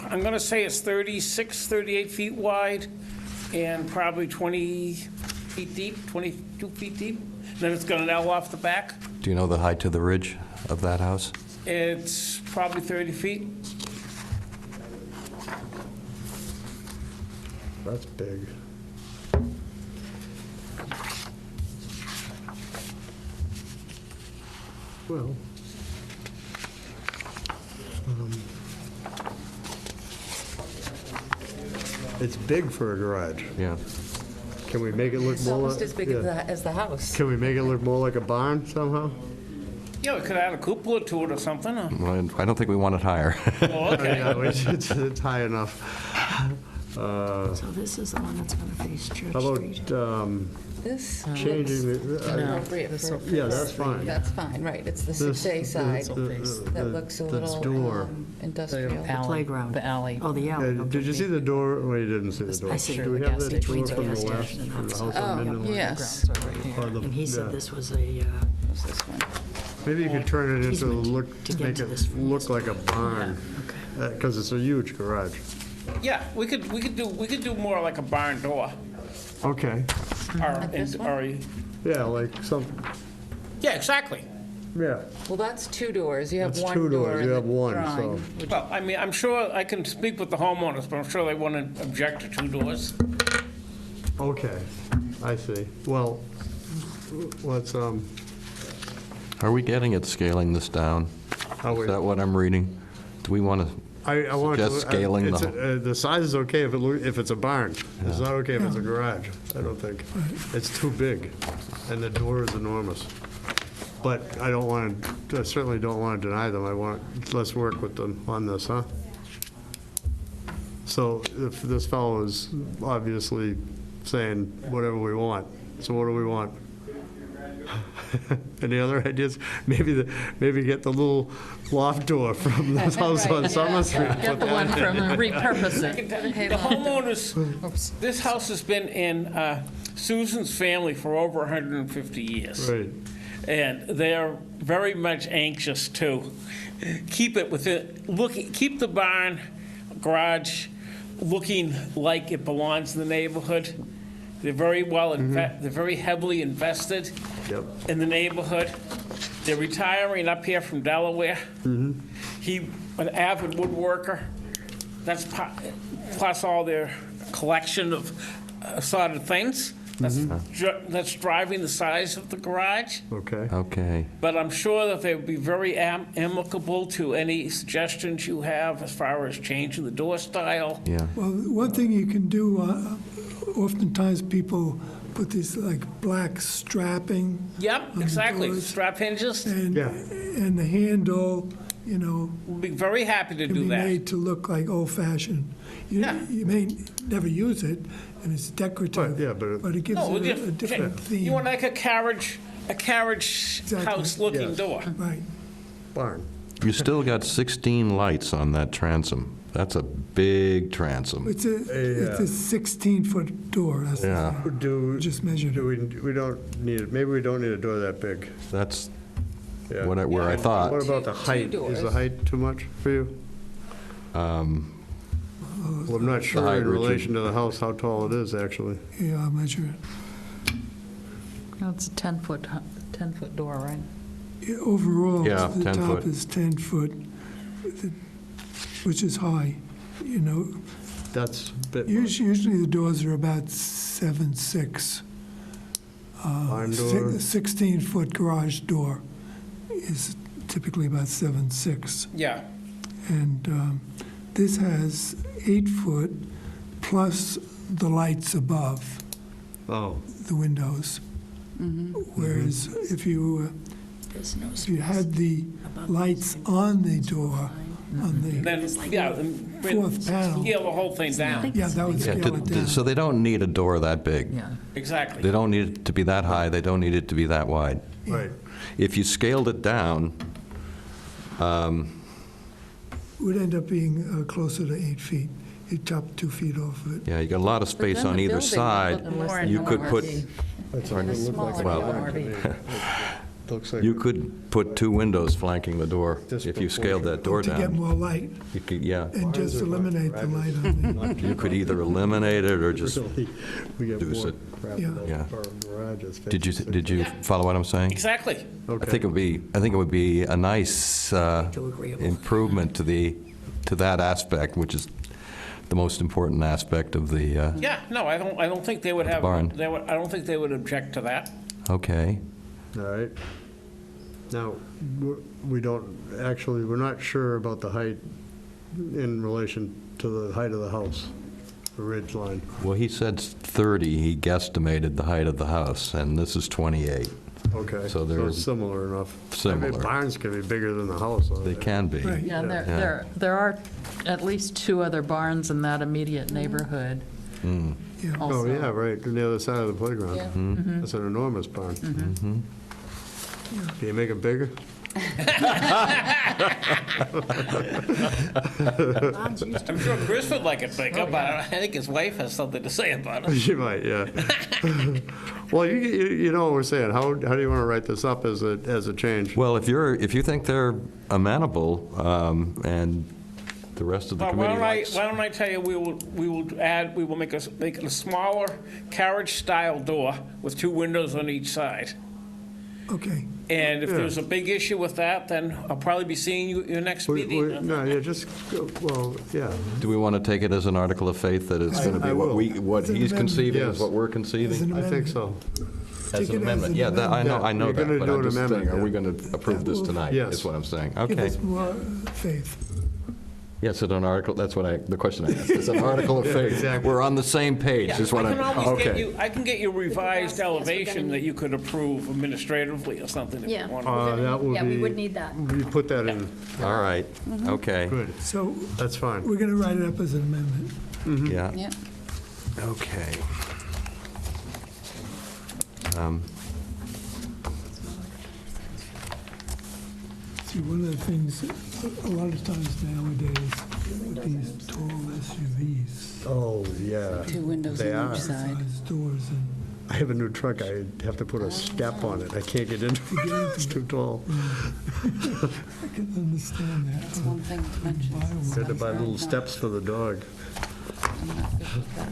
Speaker 15: I'm going to say it's 36, 38 feet wide, and probably 20 feet deep, 22 feet deep. Then it's got an L off the back.
Speaker 3: Do you know the height to the ridge of that house?
Speaker 15: It's probably 30 feet.
Speaker 5: That's big. Well, it's big for a garage.
Speaker 3: Yeah.
Speaker 5: Can we make it look
Speaker 2: It's
Speaker 5: more
Speaker 2: almost
Speaker 5: like?
Speaker 2: as big
Speaker 5: yeah.
Speaker 2: as the house.
Speaker 5: Can we make it look more like a barn somehow?
Speaker 15: Yeah, we could add a cupola to it or something.
Speaker 3: Well, I don't think we want it higher.
Speaker 15: Oh, okay.
Speaker 5: Yeah, it's high enough.
Speaker 11: So this is the one that's going to face Church
Speaker 5: How
Speaker 11: Street.
Speaker 5: about
Speaker 7: This
Speaker 5: changing the?
Speaker 7: appropriate for...
Speaker 5: Yeah, that's fine.
Speaker 7: That's fine, right, it's the
Speaker 5: This-
Speaker 7: 6A side
Speaker 5: the-
Speaker 7: that looks a
Speaker 5: the
Speaker 7: little
Speaker 5: door.
Speaker 7: industrial.
Speaker 2: The alley.
Speaker 11: playground.
Speaker 2: The alley.
Speaker 11: Oh, the alley.
Speaker 5: Did you see the door? Well, you didn't see the door.
Speaker 11: I see.
Speaker 5: Do we
Speaker 2: The
Speaker 5: have
Speaker 2: gas
Speaker 5: that
Speaker 11: station.
Speaker 5: door from the
Speaker 11: Between the
Speaker 5: west,
Speaker 11: gas station
Speaker 5: from the
Speaker 11: and
Speaker 5: house
Speaker 7: Oh,
Speaker 5: on Minden?
Speaker 7: yes.
Speaker 5: Or the-
Speaker 11: And he said
Speaker 5: yeah.
Speaker 11: this was a,
Speaker 7: What's this one?
Speaker 5: Maybe you could turn it into,
Speaker 11: Easement
Speaker 5: look,
Speaker 11: to get
Speaker 5: make
Speaker 11: to
Speaker 5: it
Speaker 11: this from
Speaker 5: look
Speaker 11: this
Speaker 5: like a barn, because it's a huge garage.
Speaker 15: Yeah, we could do more like a barn door.
Speaker 5: Okay,
Speaker 7: this one?
Speaker 5: yeah, like some,
Speaker 15: Yeah, exactly.
Speaker 5: yeah.
Speaker 7: Well, that's 2 doors, you have
Speaker 5: That's
Speaker 7: 1
Speaker 5: two
Speaker 7: door
Speaker 5: doors.
Speaker 7: in
Speaker 5: You
Speaker 7: the
Speaker 5: have one,
Speaker 7: drawing,
Speaker 5: so-
Speaker 7: which-
Speaker 15: Well, I mean, I'm sure I can speak with the homeowners, but I'm sure they wouldn't object to 2 doors.
Speaker 5: Okay, I see. Well, let's,
Speaker 3: Are we getting at scaling this down?
Speaker 5: Are we-
Speaker 3: Is that what I'm reading? Do we want to
Speaker 5: I want to.
Speaker 3: suggest scaling
Speaker 5: The size is okay if it's a barn. It's not okay if it's a garage, I don't think. It's too big, and the door is enormous. But I don't want to, I certainly don't want to deny them. Let's work with them on this, huh? So if this fellow is obviously saying whatever we want, so what do we want? Any other ideas? Maybe get the little loft door from this house on Summer Street.
Speaker 2: Get the one from, repurpose it.
Speaker 15: The homeowners, this house has been in Susan's family for over 150 years.
Speaker 5: Right.
Speaker 15: And they're very much anxious to keep it keep the barn, garage, looking like it belongs in the neighborhood. They're very they're very heavily invested in the neighborhood. They're retiring up here from Delaware. He, an avid woodworker. That's plus all their collection of assorted things. That's driving the size of the garage.
Speaker 3: Okay.
Speaker 15: But I'm sure that they would be very amicable to any suggestions you have as far as changing the door style.
Speaker 3: Yeah.
Speaker 4: Well, one thing you can do, oftentimes people put this like black strapping.
Speaker 15: Yep, exactly. Strap hinges.
Speaker 4: And the handle, you know.
Speaker 15: We'll be very happy to do
Speaker 4: Can be
Speaker 15: that.
Speaker 4: made to look like old-fashioned. You may never use it, and it's decorative. But it gives it a different theme.
Speaker 15: You want like a carriage house-looking door.
Speaker 4: Right.
Speaker 5: Barn.
Speaker 3: You still got 16 lights on that transom. That's a big transom.
Speaker 4: It's a 16-foot door. That's just measured it.
Speaker 5: We don't need it. Maybe we don't need a door that big.
Speaker 3: That's where I thought.
Speaker 5: What about the height? Is the height too much for you? Well, I'm not sure in relation to the house how tall it is, actually.
Speaker 4: Yeah, I'll measure it.
Speaker 2: That's a 10-foot door, right?
Speaker 4: Yeah, overall,
Speaker 3: Yeah,
Speaker 4: the
Speaker 3: 10
Speaker 4: top
Speaker 3: foot.
Speaker 4: is 10 foot, which is high, you know.
Speaker 5: That's a bit
Speaker 4: Usually the doors are about 7'6".
Speaker 5: Barn door.
Speaker 4: A 16-foot garage door is typically about 7'6".
Speaker 15: Yeah.
Speaker 4: And this has 8 foot plus the lights above the windows. Whereas if you had the lights on the door, on the fourth panel.
Speaker 15: Scale the whole thing down.
Speaker 4: Yeah, that would scale it down.
Speaker 3: So they don't need a door that big.
Speaker 2: Yeah.
Speaker 15: Exactly.
Speaker 3: They don't need it to be that high. They don't need it to be that wide.
Speaker 5: Right.
Speaker 3: If you scaled it down,
Speaker 4: Would end up being closer to 8 feet. You chop 2 feet off of it.
Speaker 3: yeah, you got a lot of space
Speaker 2: then
Speaker 3: on
Speaker 2: the
Speaker 3: either
Speaker 2: building
Speaker 3: side.
Speaker 2: would look more
Speaker 3: You
Speaker 2: and
Speaker 3: could
Speaker 2: more
Speaker 3: put,
Speaker 5: That's what it looks like.
Speaker 3: Well,
Speaker 5: Looks like
Speaker 3: you could put 2 windows flanking the door if you scaled that door
Speaker 4: To get
Speaker 3: down.
Speaker 4: more light
Speaker 3: You could, yeah.
Speaker 4: and just eliminate the light on
Speaker 3: You could either eliminate it or just
Speaker 5: we get
Speaker 3: reduce
Speaker 5: more
Speaker 3: it.
Speaker 5: crap
Speaker 4: Yeah.
Speaker 5: in those
Speaker 3: Yeah.
Speaker 5: garages.
Speaker 3: Did you follow what I'm saying?
Speaker 15: Exactly.
Speaker 3: I think it would be a nice improvement to that aspect, which is the most important aspect of the.
Speaker 15: Yeah, no, I don't think they would have,
Speaker 3: barn.
Speaker 15: I don't think they would object to that.
Speaker 3: Okay.
Speaker 5: All right. Now, we're not sure about the height in relation to the height of the house, the ridge line.
Speaker 3: Well, he said 30. He guesstimated the height of the house, and this is 28.
Speaker 5: Okay.
Speaker 3: So there
Speaker 5: it's
Speaker 3: is
Speaker 5: similar enough.
Speaker 3: Similar.
Speaker 5: I mean, barns can be bigger than the house.
Speaker 3: They can be.
Speaker 4: Right.
Speaker 2: Yeah, and there are at least 2 other barns in that immediate neighborhood.
Speaker 3: Mm.
Speaker 4: Yeah.
Speaker 5: Oh,
Speaker 2: also.
Speaker 5: yeah, right, on the other side of the playground.
Speaker 2: Yeah.
Speaker 3: Mm-hmm.
Speaker 5: That's an enormous barn.
Speaker 3: Mm-hmm.
Speaker 5: Can you make it bigger?
Speaker 15: I'm sure Chris would like it bigger, but I think his wife has something to say about it.
Speaker 5: She might, yeah. Well, you know what we're saying. How do you want to write this up as a change?
Speaker 3: Well, if you think they're amenable, and the rest of the
Speaker 15: Well,
Speaker 3: committee likes.
Speaker 15: why don't I tell you, we will make it a smaller carriage-style door with 2 windows on each side.
Speaker 4: Okay.
Speaker 15: And if
Speaker 5: Yeah.
Speaker 15: there's a big issue with that, then I'll probably be seeing you at your next meeting.
Speaker 5: No, yeah, just, well, yeah.
Speaker 3: Do we want to take it as an article of faith that it's going to be what
Speaker 4: As an
Speaker 3: he's
Speaker 4: amendment.
Speaker 3: conceiving
Speaker 5: Yes.
Speaker 3: is what we're
Speaker 4: As
Speaker 3: conceiving?
Speaker 4: an
Speaker 5: I think
Speaker 4: amendment.
Speaker 5: so.
Speaker 3: As
Speaker 4: Take
Speaker 3: an
Speaker 4: it as
Speaker 3: amendment.
Speaker 4: an
Speaker 3: Yeah, I know
Speaker 5: Yeah, you're
Speaker 3: that,
Speaker 5: gonna
Speaker 3: but
Speaker 5: do
Speaker 3: I'm
Speaker 5: an
Speaker 3: just saying,
Speaker 5: amendment,
Speaker 3: are
Speaker 5: yeah.
Speaker 3: we going to approve this tonight?
Speaker 5: Yes.
Speaker 3: Is what I'm saying.
Speaker 4: Give
Speaker 3: Okay.
Speaker 4: us more faith.
Speaker 3: Yes, it's an article, that's the question I asked. It's an article of faith.
Speaker 5: exactly.
Speaker 3: We're on the same page, is what
Speaker 15: I can always get
Speaker 3: okay.
Speaker 15: you, I can get you revised elevation that you could approve administratively or something if
Speaker 11: Yeah.
Speaker 15: you want.
Speaker 5: That would be.
Speaker 11: Yeah, we would need that.
Speaker 5: We put that in.
Speaker 3: All right, okay.
Speaker 5: Good,
Speaker 4: So
Speaker 5: that's fine.
Speaker 4: we're going to write it up as an amendment.
Speaker 3: Yeah,
Speaker 7: Yeah.
Speaker 3: okay.
Speaker 4: See, one of the things, a lot of times nowadays, with these tall SUVs,
Speaker 5: Oh, yeah.
Speaker 7: 2 windows
Speaker 5: They
Speaker 7: on
Speaker 5: are.
Speaker 7: each side.
Speaker 4: size doors, and
Speaker 5: I have a new truck. I have to put a step on it. I can't get into it. It's too tall.
Speaker 4: I can understand that.
Speaker 7: That's one thing to mention.
Speaker 4: Buy one.
Speaker 5: Had to buy little steps for the dog.
Speaker 7: I'm not good with that.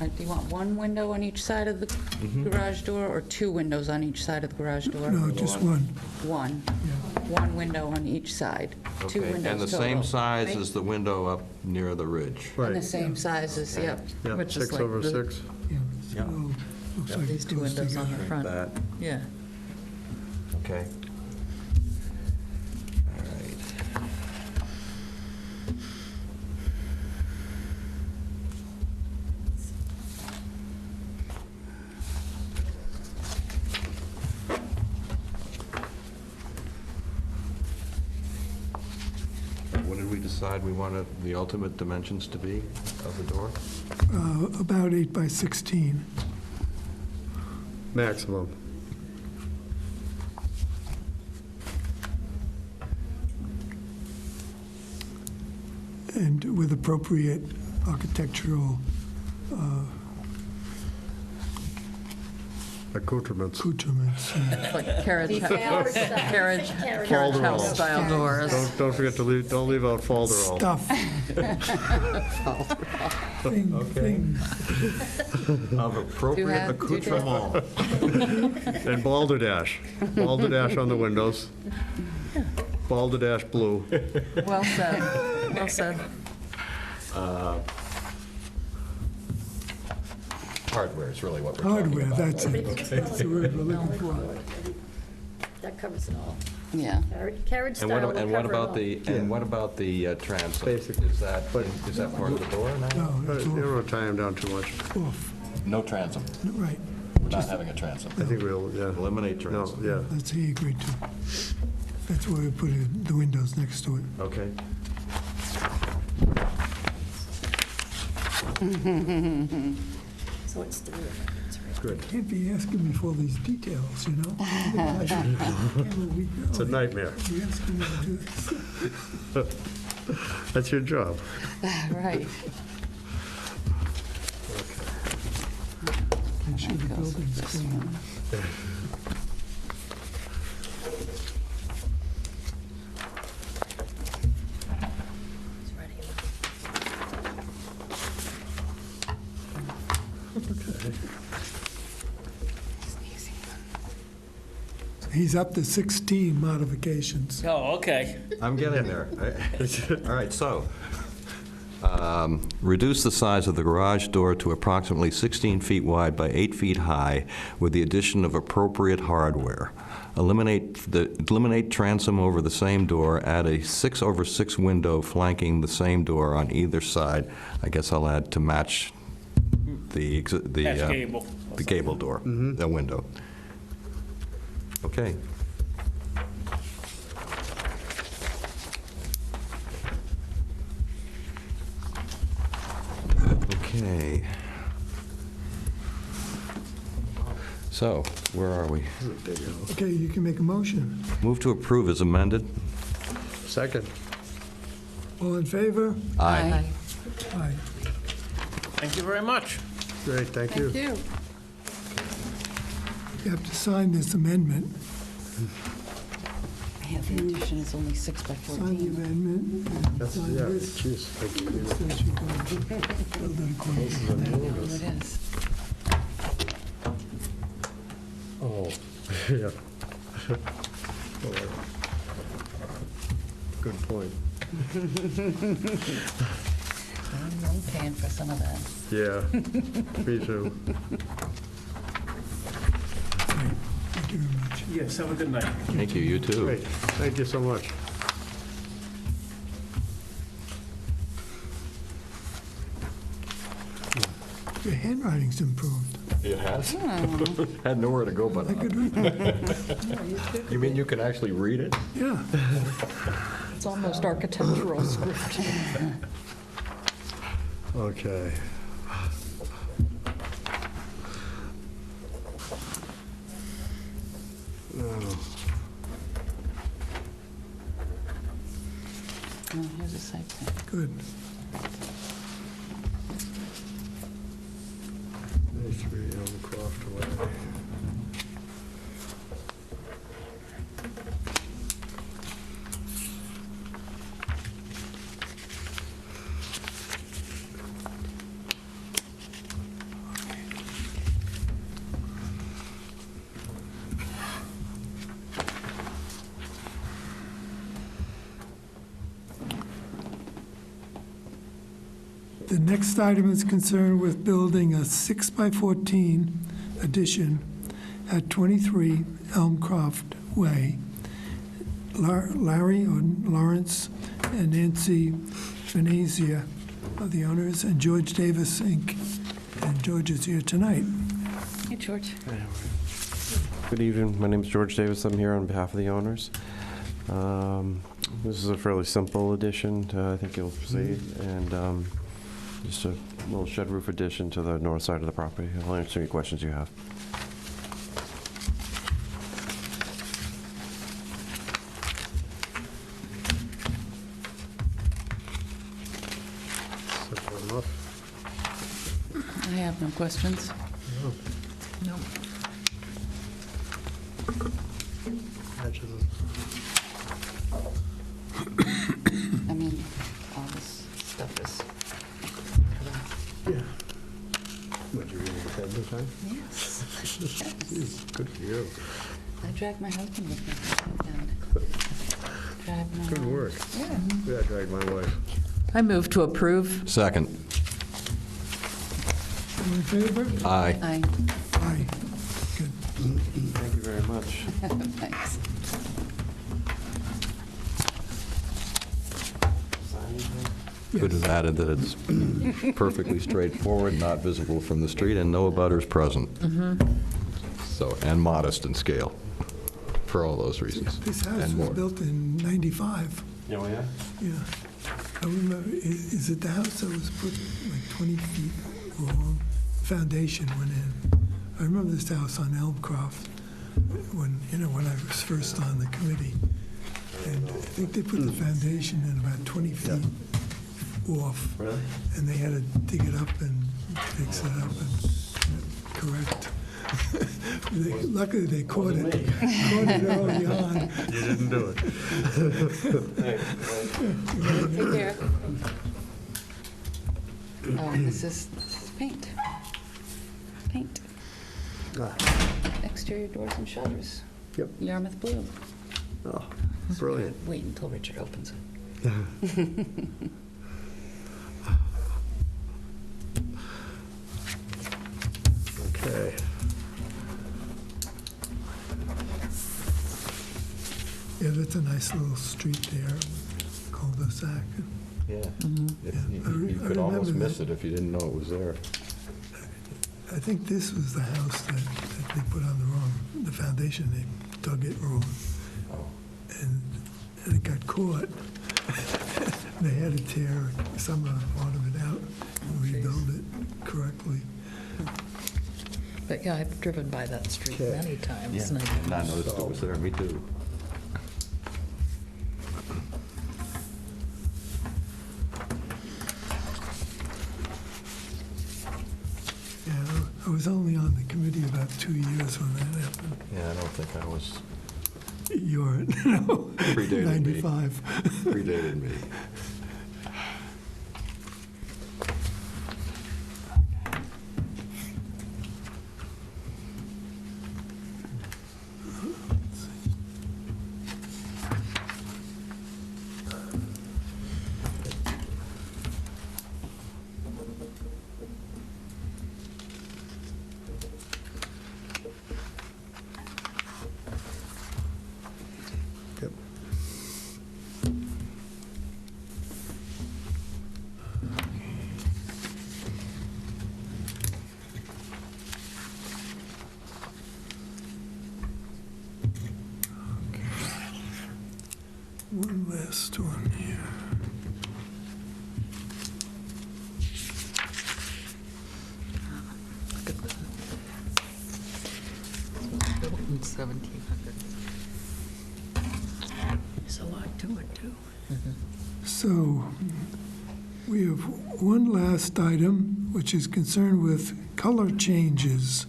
Speaker 7: All right, do you want 1 window on each side of the garage door, or 2 windows on each side of the garage door?
Speaker 4: No, just one.
Speaker 7: 1.
Speaker 4: Yeah.
Speaker 7: 1 window on each side. 2
Speaker 3: Okay,
Speaker 7: windows
Speaker 3: and the
Speaker 7: total,
Speaker 3: same size
Speaker 7: right?
Speaker 3: as the window up near the ridge.
Speaker 7: And the same sizes, yep.
Speaker 5: Yeah,
Speaker 2: Which is
Speaker 5: 6
Speaker 2: like
Speaker 5: over
Speaker 2: the-
Speaker 5: 6.
Speaker 4: Yeah. So, looks like
Speaker 2: These
Speaker 4: it
Speaker 2: 2
Speaker 4: goes
Speaker 2: windows on the
Speaker 4: together.
Speaker 2: front.
Speaker 3: That,
Speaker 2: Yeah.
Speaker 3: okay. All right. What did we decide we wanted the ultimate dimensions to be of the door?
Speaker 4: About 8 by 16.
Speaker 5: Maximum.
Speaker 4: And with appropriate architectural
Speaker 5: Accoutrements.
Speaker 4: accoutrements.
Speaker 2: Like carriage
Speaker 11: Carriage
Speaker 2: house style doors.
Speaker 5: Don't forget to leave, don't leave out folderol.
Speaker 4: Stuff. Things.
Speaker 3: Of appropriate
Speaker 7: Do you have-
Speaker 3: accoutrement.
Speaker 5: And balderdash. Balderdash on the windows. Balderdash blue.
Speaker 2: Well said, well said.
Speaker 3: Hardware is really what we're talking
Speaker 4: Hardware,
Speaker 3: about.
Speaker 4: that's it. That's the word we're looking for.
Speaker 11: That covers it all.
Speaker 7: Yeah.
Speaker 11: Carriage
Speaker 3: And
Speaker 11: style
Speaker 3: what,
Speaker 11: will
Speaker 3: and what
Speaker 11: cover it
Speaker 3: about
Speaker 11: all.
Speaker 3: the, and what about the transom?
Speaker 5: Basically.
Speaker 3: Is that part of the door now?
Speaker 4: No, it's
Speaker 5: You
Speaker 4: off.
Speaker 5: don't want to tie them down too much.
Speaker 4: Off.
Speaker 3: No transom.
Speaker 4: Right.
Speaker 3: We're not having a transom.
Speaker 5: I think we'll, yeah.
Speaker 3: Eliminate
Speaker 5: No,
Speaker 3: transom.
Speaker 5: yeah.
Speaker 4: That's he agreed to. That's why we put the windows next to it.
Speaker 3: Okay.
Speaker 11: So it's 3 of them. That's right.
Speaker 5: Good.
Speaker 4: Can't be asking me for all these details, you know?
Speaker 5: It's a nightmare.
Speaker 4: You're asking me to do this.
Speaker 5: That's your job.
Speaker 7: Right.
Speaker 4: Make sure the building's clean.
Speaker 11: It's ready.
Speaker 4: He's up to 16 modifications.
Speaker 15: Oh, okay.
Speaker 3: I'm getting there. All right, so, reduce the size of the garage door to approximately 16 feet wide by 8 feet high with the addition of appropriate hardware. Eliminate transom over the same door, add a 6 over 6 window flanking the same door on either side. I guess I'll add to match the
Speaker 15: That's gable.
Speaker 3: the gable door, the window. Okay. Okay. So, where are we?
Speaker 4: Okay, you can make a motion.
Speaker 3: Move to approve as amended?
Speaker 5: Second.
Speaker 4: All in favor?
Speaker 3: Aye.
Speaker 4: Aye.
Speaker 15: Thank you very much.
Speaker 5: Great, thank you.
Speaker 7: Thank you.
Speaker 4: You have to sign this amendment.
Speaker 7: Yeah, the addition is only 6 by
Speaker 4: Sign the
Speaker 7: 14.
Speaker 4: amendment and
Speaker 5: That's,
Speaker 4: sign
Speaker 5: yeah,
Speaker 4: this.
Speaker 5: jeez, thank you.
Speaker 4: It says you're going to build it according to the plan.
Speaker 7: Oh, it is.
Speaker 5: Oh, yeah. Good point.
Speaker 7: I'm paying for some of that.
Speaker 5: Yeah, me too.
Speaker 4: Thank you very much.
Speaker 15: Yes, have a good night.
Speaker 3: Thank you, you too.
Speaker 5: Great, thank you so much.
Speaker 4: Your handwriting's improved.
Speaker 3: It has? Had nowhere to go but
Speaker 4: I could read that.
Speaker 3: You mean you can actually read it?
Speaker 4: Yeah.
Speaker 2: It's almost architectural script.
Speaker 5: Okay.
Speaker 4: good.
Speaker 5: A3 Elmcroft Way.
Speaker 4: The next item is concerned with building a 6x14 addition at 23 Elmcroft Way. Larry or Lawrence and Nancy Venezia are the owners, and George Davis, Inc. And George is here tonight.
Speaker 7: Hey, George.
Speaker 16: Good evening. My name is George Davis. I'm here on behalf of the owners. This is a fairly simple addition, I think you'll see, and just a little shed roof addition to the north side of the property. I'll answer any questions you have.
Speaker 5: Simple enough.
Speaker 7: I have no questions.
Speaker 2: No.
Speaker 5: Imagine
Speaker 7: I mean, all this stuff is.
Speaker 5: Yeah. What, you reading ahead of time?
Speaker 7: Yes.
Speaker 5: Jeez, good for you.
Speaker 7: I dragged my husband with me. And drive my
Speaker 5: Good work.
Speaker 7: Yeah.
Speaker 5: Yeah, I dragged my wife.
Speaker 2: I move to approve.
Speaker 3: Second.
Speaker 4: All in favor?
Speaker 3: Aye.
Speaker 7: Aye.
Speaker 4: Aye. Good.
Speaker 16: Thank you very much.
Speaker 7: Thanks.
Speaker 3: Could have added that it's perfectly straightforward, not visible from the street, and no abutters present. So, and modest in scale, for all those reasons.
Speaker 4: This house
Speaker 3: and
Speaker 4: was
Speaker 3: more.
Speaker 4: built in 95.
Speaker 16: Oh, yeah?
Speaker 4: Yeah. I remember, is it the house that was put like 20 feet long? Foundation went in. I remember this house on Elmcroft when I was first on the committee. And I think they put the foundation in about 20 feet off.
Speaker 16: Really?
Speaker 4: And they had to dig it up and fix it up and correct. Luckily, they caught it early on.
Speaker 5: You didn't do it.
Speaker 7: Take care. Oh, this is paint. Paint. Exterior doors and shutters.
Speaker 5: Yep.
Speaker 7: Yarmouth blue.
Speaker 5: Oh, brilliant.
Speaker 7: Wait until Richard opens it.
Speaker 5: Okay.
Speaker 4: Yeah, that's a nice little street there, cul-de-sac.
Speaker 3: Yeah.
Speaker 4: You
Speaker 3: could almost miss it if you didn't know it was there.
Speaker 4: I think this was the house that they put on the foundation, they dug it wrong. And it got caught. They had to tear some part of it out and rebuild it correctly.
Speaker 2: But yeah, I've driven by that street many times. And
Speaker 3: And I noticed it was there, me too.
Speaker 4: Yeah, I was only on the committee about 2 years when that happened.
Speaker 3: Yeah, I don't think I was.
Speaker 4: You were, no,
Speaker 3: Predated
Speaker 4: 95.
Speaker 3: Predated me.
Speaker 5: Yep.
Speaker 4: One last one here.
Speaker 2: Look at that. Built in 1700. There's a lot to it, too.
Speaker 4: So We have one last item, which is concerned with color changes.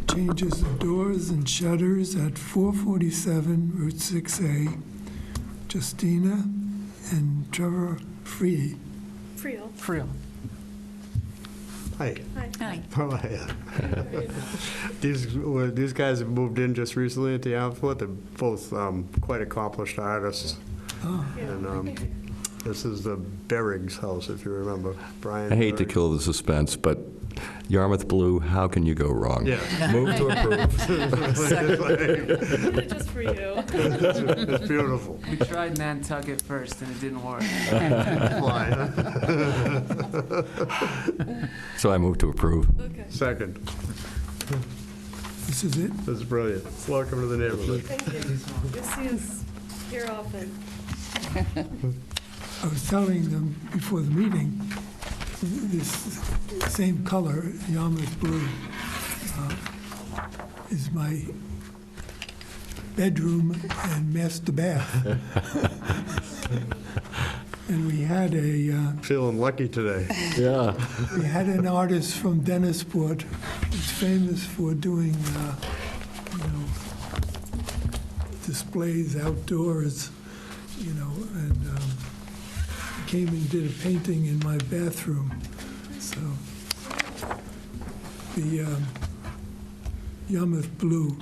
Speaker 4: Changes of doors and shutters at 447 Route 6A. Justina and Trevor Free.
Speaker 10: Frio.
Speaker 5: Hi.
Speaker 7: Hi.
Speaker 5: How are you? These guys have moved in just recently into Ampleforth. They're both quite accomplished artists.
Speaker 4: Oh.
Speaker 5: And this is the Berrigs house, if you remember. Brian.
Speaker 3: I hate to
Speaker 5: Berrig.
Speaker 3: kill the suspense, but Yarmouth Blue, how can you go wrong?
Speaker 5: Yeah.
Speaker 3: Move to approve.
Speaker 10: Just for you.
Speaker 5: It's beautiful.
Speaker 17: We tried Nantucket first, and it didn't work.
Speaker 3: So I move to approve.
Speaker 10: Okay.
Speaker 5: Second.
Speaker 4: This is it?
Speaker 5: This is brilliant. Welcome to the neighborhood.
Speaker 10: Thank you. You'll see us here often.
Speaker 4: I was telling them before the meeting, this same color, Yarmouth Blue, is my bedroom and master bath. And we had
Speaker 5: Feeling lucky today.
Speaker 3: Yeah.
Speaker 4: we had an artist from Dennisport who's famous for doing, displays outdoors, and came and did a painting in my bathroom. So the Yarmouth Blue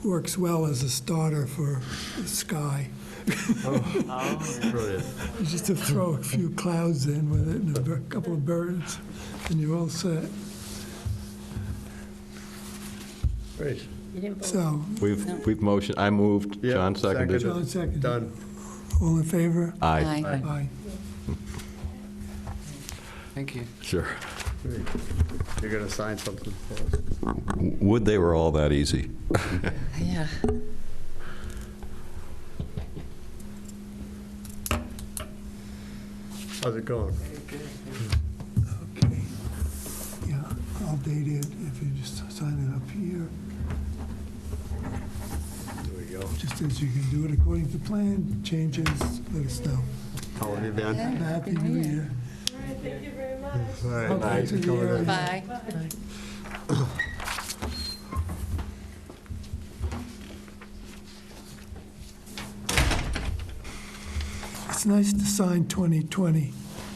Speaker 4: works well as a starter for the sky.
Speaker 5: Brilliant.
Speaker 4: You just have to throw a few clouds in with it and a couple of birds, and you're all set.
Speaker 5: Great.
Speaker 11: You didn't vote.
Speaker 4: So,
Speaker 3: We've motioned, I moved,
Speaker 5: Yeah,
Speaker 3: John seconded.
Speaker 4: John seconded.
Speaker 5: Done.
Speaker 4: All in favor?
Speaker 3: Aye.
Speaker 4: Aye.
Speaker 17: Thank you.
Speaker 3: Sure.
Speaker 5: Great. You're going to sign something for us.
Speaker 3: Would they were all that easy.
Speaker 7: Yeah.
Speaker 5: How's it going?
Speaker 4: Okay. Yeah, I'll date it if you just sign it up here.
Speaker 5: There we go.
Speaker 4: Just as you can do it according to plan, changes, let us know.
Speaker 5: How have you been?
Speaker 4: Happy New Year.
Speaker 10: All right, thank you very much.
Speaker 5: All right.
Speaker 4: Okay,
Speaker 5: Thanks for
Speaker 4: to
Speaker 5: coming
Speaker 4: the,
Speaker 5: in.
Speaker 7: Bye.
Speaker 4: It's nice to sign 2020.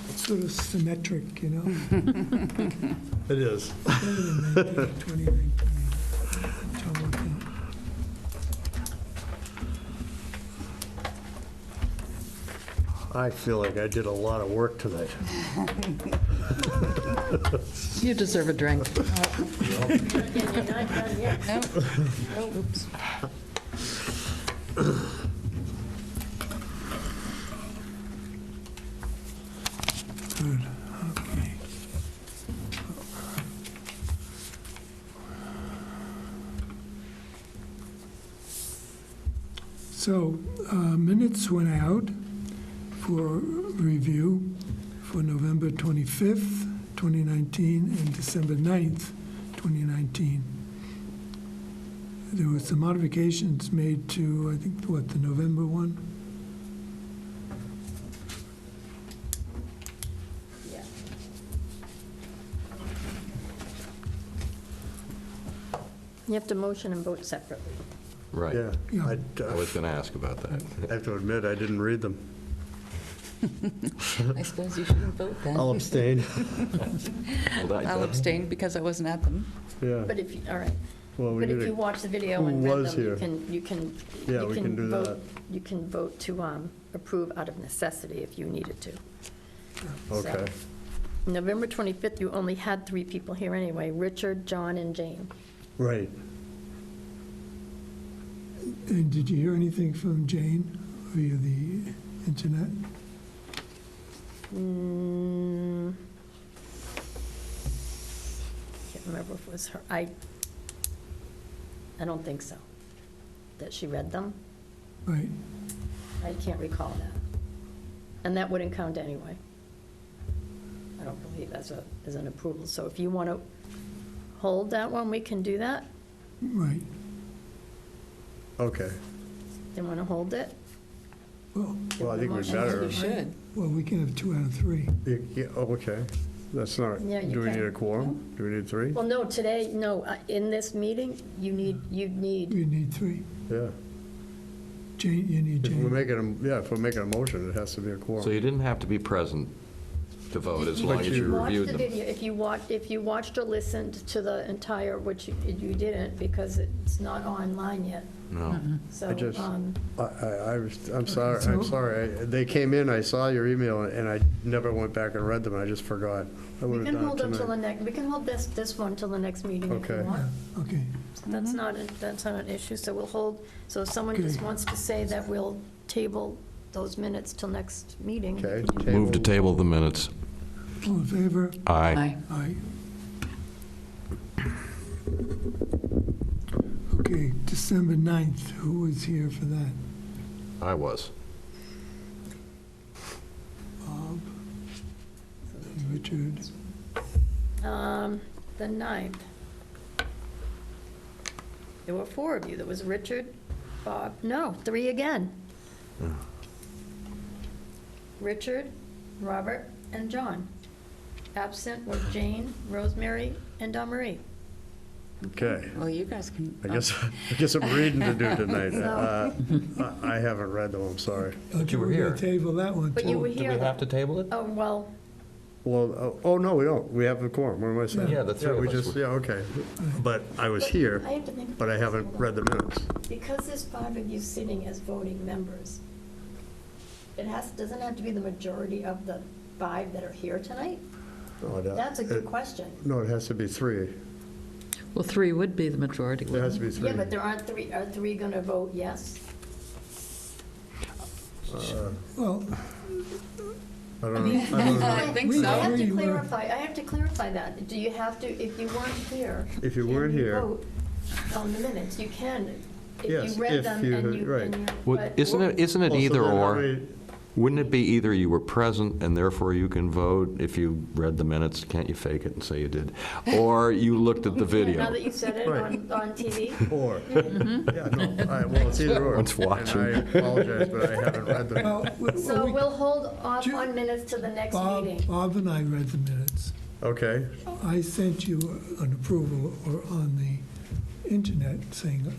Speaker 4: It's sort of symmetric,
Speaker 5: It is.
Speaker 4: Better than 2019. Trouble with that.
Speaker 5: I feel like I did a lot of work tonight.
Speaker 2: You deserve a drink.
Speaker 11: Again, you're not done yet.
Speaker 7: Nope. Oops.
Speaker 4: Good, okay. So, minutes went out for review for November 25th, 2019, and December 9th, 2019. There were some modifications made to, I think, the November one?
Speaker 11: Yeah. You have to motion and vote separately.
Speaker 3: Right.
Speaker 5: Yeah.
Speaker 4: Yeah.
Speaker 3: I was going to ask about that.
Speaker 5: I have to admit, I didn't read them.
Speaker 7: I suppose you shouldn't vote then.
Speaker 5: I'll abstain.
Speaker 7: I'll abstain because I wasn't at them.
Speaker 5: Yeah.
Speaker 11: But if, all right.
Speaker 5: Well, we
Speaker 11: But if
Speaker 5: need
Speaker 11: you
Speaker 5: to,
Speaker 11: watch the video
Speaker 5: who
Speaker 11: and read
Speaker 5: was
Speaker 11: them,
Speaker 5: here?
Speaker 11: you can.
Speaker 5: Yeah,
Speaker 11: you
Speaker 5: we can do
Speaker 11: vote-
Speaker 5: that.
Speaker 11: You can vote to approve out of necessity if you needed to.
Speaker 5: Okay.
Speaker 11: November 25th, you only had 3 people here anyway, Richard, John, and Jane.
Speaker 5: Right.
Speaker 4: And did you hear anything from Jane via the internet?
Speaker 11: Can't remember if it was her. I don't think so. That she read them.
Speaker 4: Right.
Speaker 11: I can't recall that. And that wouldn't count anyway. I don't believe as an approval. So if you want to hold that one, we can do that.
Speaker 4: Right.
Speaker 5: Okay.
Speaker 11: They want to hold it?
Speaker 5: Well, I think we better.
Speaker 7: You should.
Speaker 4: Well, we can have 2 out of 3.
Speaker 5: Yeah, oh, okay. That's not,
Speaker 11: Yeah, you
Speaker 5: do we
Speaker 11: can.
Speaker 5: need a quorum? Do we need 3?
Speaker 11: Well, no, today, no, in this meeting, you'd need,
Speaker 4: You need 3.
Speaker 5: Yeah.
Speaker 4: Jane, you need
Speaker 5: If we're
Speaker 4: Jane.
Speaker 5: making if we're making a motion, it has to be a quorum.
Speaker 3: So you didn't have to be present to vote as long as
Speaker 11: If
Speaker 3: you
Speaker 11: watched
Speaker 3: reviewed
Speaker 11: the
Speaker 3: them.
Speaker 11: video, if you watched or listened to the entire, which you didn't, because it's not online yet,
Speaker 3: No.
Speaker 11: so,
Speaker 5: I just, I'm sorry. They came in, I saw your email, and I never went back and read them, I just forgot. I
Speaker 11: we
Speaker 5: would
Speaker 11: can
Speaker 5: have
Speaker 11: hold
Speaker 5: done
Speaker 11: them
Speaker 5: it
Speaker 11: till the
Speaker 5: tonight.
Speaker 11: next, we can hold this one till the next meeting if you
Speaker 5: Okay.
Speaker 11: want.
Speaker 4: Okay.
Speaker 11: That's not an issue, so we'll hold, so if someone just
Speaker 4: Okay.
Speaker 11: wants to say that we'll table those minutes till next meeting.
Speaker 5: Okay.
Speaker 3: Move to table the minutes.
Speaker 4: All in favor?
Speaker 3: Aye.
Speaker 4: Aye. Okay, December 9th, who was here for that?
Speaker 3: I was.
Speaker 4: Bob? And Richard?
Speaker 11: The 9th. There were 4 of you. There was Richard, Bob, no, 3 again. Richard, Robert, and John. Absent was Jane, Rosemary, and Marie.
Speaker 5: Okay.
Speaker 7: Well, you guys can.
Speaker 5: I guess I'm reading to do tonight. I haven't read them, I'm sorry.
Speaker 4: Okay,
Speaker 3: you were
Speaker 4: we're
Speaker 3: here.
Speaker 4: gonna table that one,
Speaker 11: But you
Speaker 4: too.
Speaker 11: were
Speaker 3: Do
Speaker 11: here.
Speaker 3: we have to table it?
Speaker 11: Oh, well,
Speaker 5: Well, oh, no, we don't. We have a quorum. What am I saying?
Speaker 3: Yeah, the three of
Speaker 5: we
Speaker 3: us
Speaker 5: just,
Speaker 3: were-
Speaker 5: yeah, okay. But I was here,
Speaker 11: I have to think.
Speaker 5: but I haven't read the minutes.
Speaker 11: Because there's 5 of you sitting as voting members, doesn't have to be the majority of the 5 that are here tonight?
Speaker 5: No,
Speaker 11: That's a good question.
Speaker 5: No, it has to be 3.
Speaker 2: Well, 3 would be the majority.
Speaker 5: There has to be 3.
Speaker 11: Yeah, but there aren't 3, are 3 going to vote yes?
Speaker 4: Well,
Speaker 5: I don't
Speaker 11: I mean,
Speaker 5: know. I don't know.
Speaker 7: I think
Speaker 4: We
Speaker 7: so.
Speaker 11: I have to
Speaker 4: agree, we're-
Speaker 11: clarify that. Do you have to, if you weren't here?
Speaker 5: If you
Speaker 11: can
Speaker 5: weren't here-
Speaker 11: vote on the minutes, you can, if
Speaker 5: Yes,
Speaker 11: you read
Speaker 5: if
Speaker 11: them
Speaker 5: you-
Speaker 11: and you.
Speaker 5: right.
Speaker 11: and you-
Speaker 3: Well,
Speaker 11: but-
Speaker 3: isn't it
Speaker 5: Well, so
Speaker 3: either
Speaker 5: then how
Speaker 3: or?
Speaker 5: many-
Speaker 3: Wouldn't it be either you were present and therefore you can vote if you read the minutes, can't you fake it and say you did? Or you looked at the
Speaker 11: Now
Speaker 3: video?
Speaker 11: that you said it
Speaker 5: Right.
Speaker 11: on TV?
Speaker 5: Or, yeah, no, well, it's either or.
Speaker 3: One's watching.
Speaker 5: And I apologize, but I haven't read them.
Speaker 4: well,
Speaker 11: So
Speaker 4: we-
Speaker 11: we'll hold off
Speaker 4: Ju-
Speaker 11: on minutes to the next
Speaker 4: Bob,
Speaker 11: meeting.
Speaker 4: Bob and I read the minutes.
Speaker 5: Okay,
Speaker 4: I sent you an approval or on the internet saying,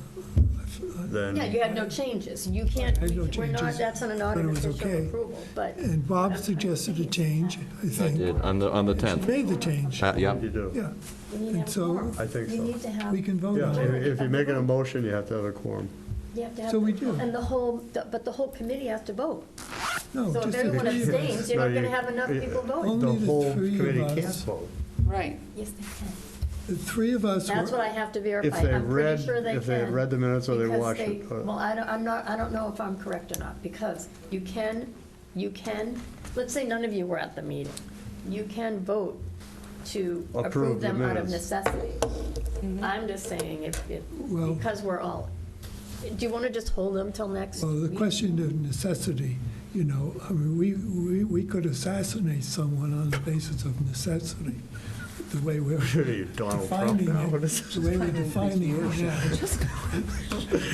Speaker 5: then.
Speaker 11: Yeah, you had no changes. You can't,
Speaker 4: I had no
Speaker 11: we're not,
Speaker 4: changes,
Speaker 11: that's not
Speaker 4: but it
Speaker 11: an
Speaker 4: was
Speaker 11: official
Speaker 4: okay.
Speaker 11: approval, but.
Speaker 4: and Bob suggested a change, I
Speaker 3: I
Speaker 4: think.
Speaker 3: did, on the
Speaker 4: She
Speaker 3: 10th.
Speaker 4: made the change,
Speaker 3: Yeah.
Speaker 5: You do.
Speaker 4: yeah.
Speaker 11: You need to
Speaker 4: And
Speaker 11: have a
Speaker 4: so-
Speaker 11: quorum.
Speaker 5: I think
Speaker 11: You
Speaker 5: so.
Speaker 11: need to have.
Speaker 4: We can vote
Speaker 5: Yeah,
Speaker 4: on it.
Speaker 5: if you're making a motion, you have to have a quorum.
Speaker 11: You have to have.
Speaker 4: So we
Speaker 11: the-
Speaker 4: do.
Speaker 11: And but the whole committee has to vote.
Speaker 4: No,
Speaker 11: So if
Speaker 4: just the
Speaker 11: everyone
Speaker 4: 3 of us.
Speaker 11: abstains, you're
Speaker 5: No,
Speaker 11: not going to
Speaker 5: you-
Speaker 11: have enough people voting.
Speaker 4: Only
Speaker 5: The
Speaker 4: the
Speaker 5: whole
Speaker 4: 3 of
Speaker 5: committee
Speaker 4: us.
Speaker 5: can't vote.
Speaker 7: Right.
Speaker 11: Yes, they can.
Speaker 4: The 3 of us
Speaker 11: That's what
Speaker 4: were,
Speaker 11: I have to
Speaker 5: If
Speaker 11: verify.
Speaker 5: they
Speaker 11: I'm pretty
Speaker 5: read,
Speaker 11: sure they can.
Speaker 5: if they had read the minutes or they
Speaker 11: because
Speaker 5: watched it.
Speaker 11: Well, I don't know if I'm correct or not, because you can, let's say none of you were at the meeting. You can vote to
Speaker 5: Approve
Speaker 11: approve
Speaker 5: the
Speaker 11: them out of
Speaker 5: minutes.
Speaker 11: necessity. I'm just saying,
Speaker 4: Well-
Speaker 11: because we're all, do you want to just hold them till next?
Speaker 4: well, the
Speaker 11: week?
Speaker 4: question of necessity, you know, I mean, we could assassinate someone on the basis of necessity, the way we're
Speaker 5: What are you, Donald Trump
Speaker 4: defining
Speaker 5: now?
Speaker 4: it,
Speaker 5: What is
Speaker 4: the way we're defining it now.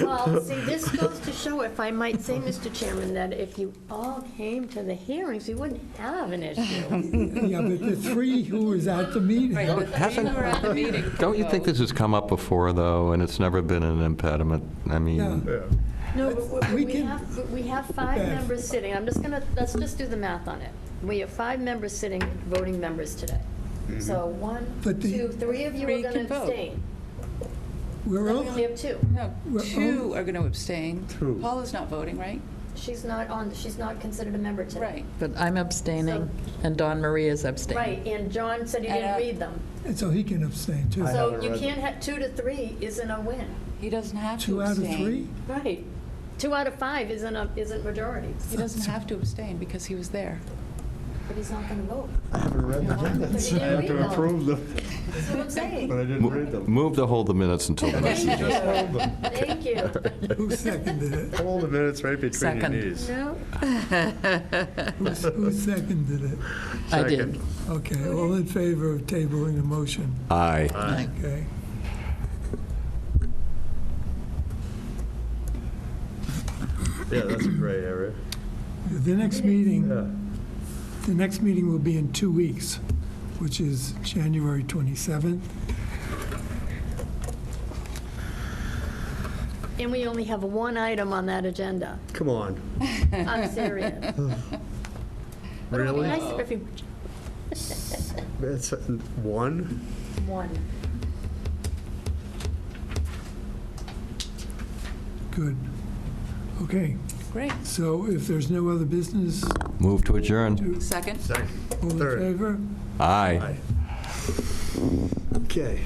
Speaker 11: Well, see, this goes to show, if I might say, Mr. Chairman, that if you all came to the hearings, we wouldn't have an issue.
Speaker 4: Yeah, but the 3 who was at the meeting.
Speaker 7: Right, but the
Speaker 3: Hasn't-
Speaker 7: people who are at the meeting.
Speaker 3: Don't you think this has come up before, though, and it's never been an impediment? I mean,
Speaker 4: Yeah.
Speaker 5: Yeah.
Speaker 11: No, but
Speaker 4: We
Speaker 11: we
Speaker 4: can-
Speaker 11: have, we have 5
Speaker 4: Beth.
Speaker 11: members sitting, let's just do the math on it. We have 5 members sitting, voting members today. So 1,
Speaker 4: But the-
Speaker 11: 2, 3 of you are
Speaker 7: 3
Speaker 11: going
Speaker 7: can
Speaker 11: to
Speaker 7: vote.
Speaker 11: abstain.
Speaker 4: We're
Speaker 11: Then we
Speaker 4: all,
Speaker 11: only have 2.
Speaker 7: No,
Speaker 4: Well,
Speaker 7: 2 are going to abstain.
Speaker 5: Two.
Speaker 7: Paula's not voting, right?
Speaker 11: She's not considered a member today.
Speaker 7: Right.
Speaker 2: But I'm abstaining, and Dawn Marie is abstaining.
Speaker 11: Right, and John said he
Speaker 7: And,
Speaker 11: didn't read them.
Speaker 4: and so he can abstain too.
Speaker 11: So
Speaker 5: haven't
Speaker 11: you
Speaker 5: read
Speaker 11: can't have, 2 to 3 isn't a win.
Speaker 7: He doesn't have to
Speaker 4: 2 out of
Speaker 7: abstain.
Speaker 4: 3?
Speaker 11: Right. 2 out of 5 isn't majority,
Speaker 7: He doesn't have to abstain because he was there.
Speaker 11: but he's not going to vote.
Speaker 5: I haven't read the minutes. I have to approve them,
Speaker 11: That's what I'm saying.
Speaker 5: but I didn't read them.
Speaker 3: move to hold the minutes until the next
Speaker 11: Thank
Speaker 3: meeting.
Speaker 11: you.
Speaker 5: Hold them.
Speaker 11: Thank you.
Speaker 4: Who seconded it?
Speaker 5: Hold the minutes right between your
Speaker 2: Second.
Speaker 5: knees.
Speaker 11: No?
Speaker 4: Who seconded it?
Speaker 2: I did.
Speaker 5: Second.
Speaker 4: Okay, all in favor of tabling the motion?
Speaker 3: Aye.
Speaker 4: Okay.
Speaker 5: Yeah, that's a gray area.
Speaker 4: The next meeting, will be in 2 weeks, which is January 27th.
Speaker 11: And we only have one item on that agenda.
Speaker 5: Come on.
Speaker 11: I'm serious. But it would be
Speaker 5: Really?
Speaker 11: nice if we-
Speaker 5: That's one?
Speaker 11: One.
Speaker 4: Good. Okay.
Speaker 2: Great.
Speaker 4: So if there's no other business,
Speaker 3: Move to adjourn.
Speaker 2: Second?
Speaker 5: Second.
Speaker 4: all in
Speaker 5: Third.
Speaker 4: favor?
Speaker 3: Aye.
Speaker 5: Okay.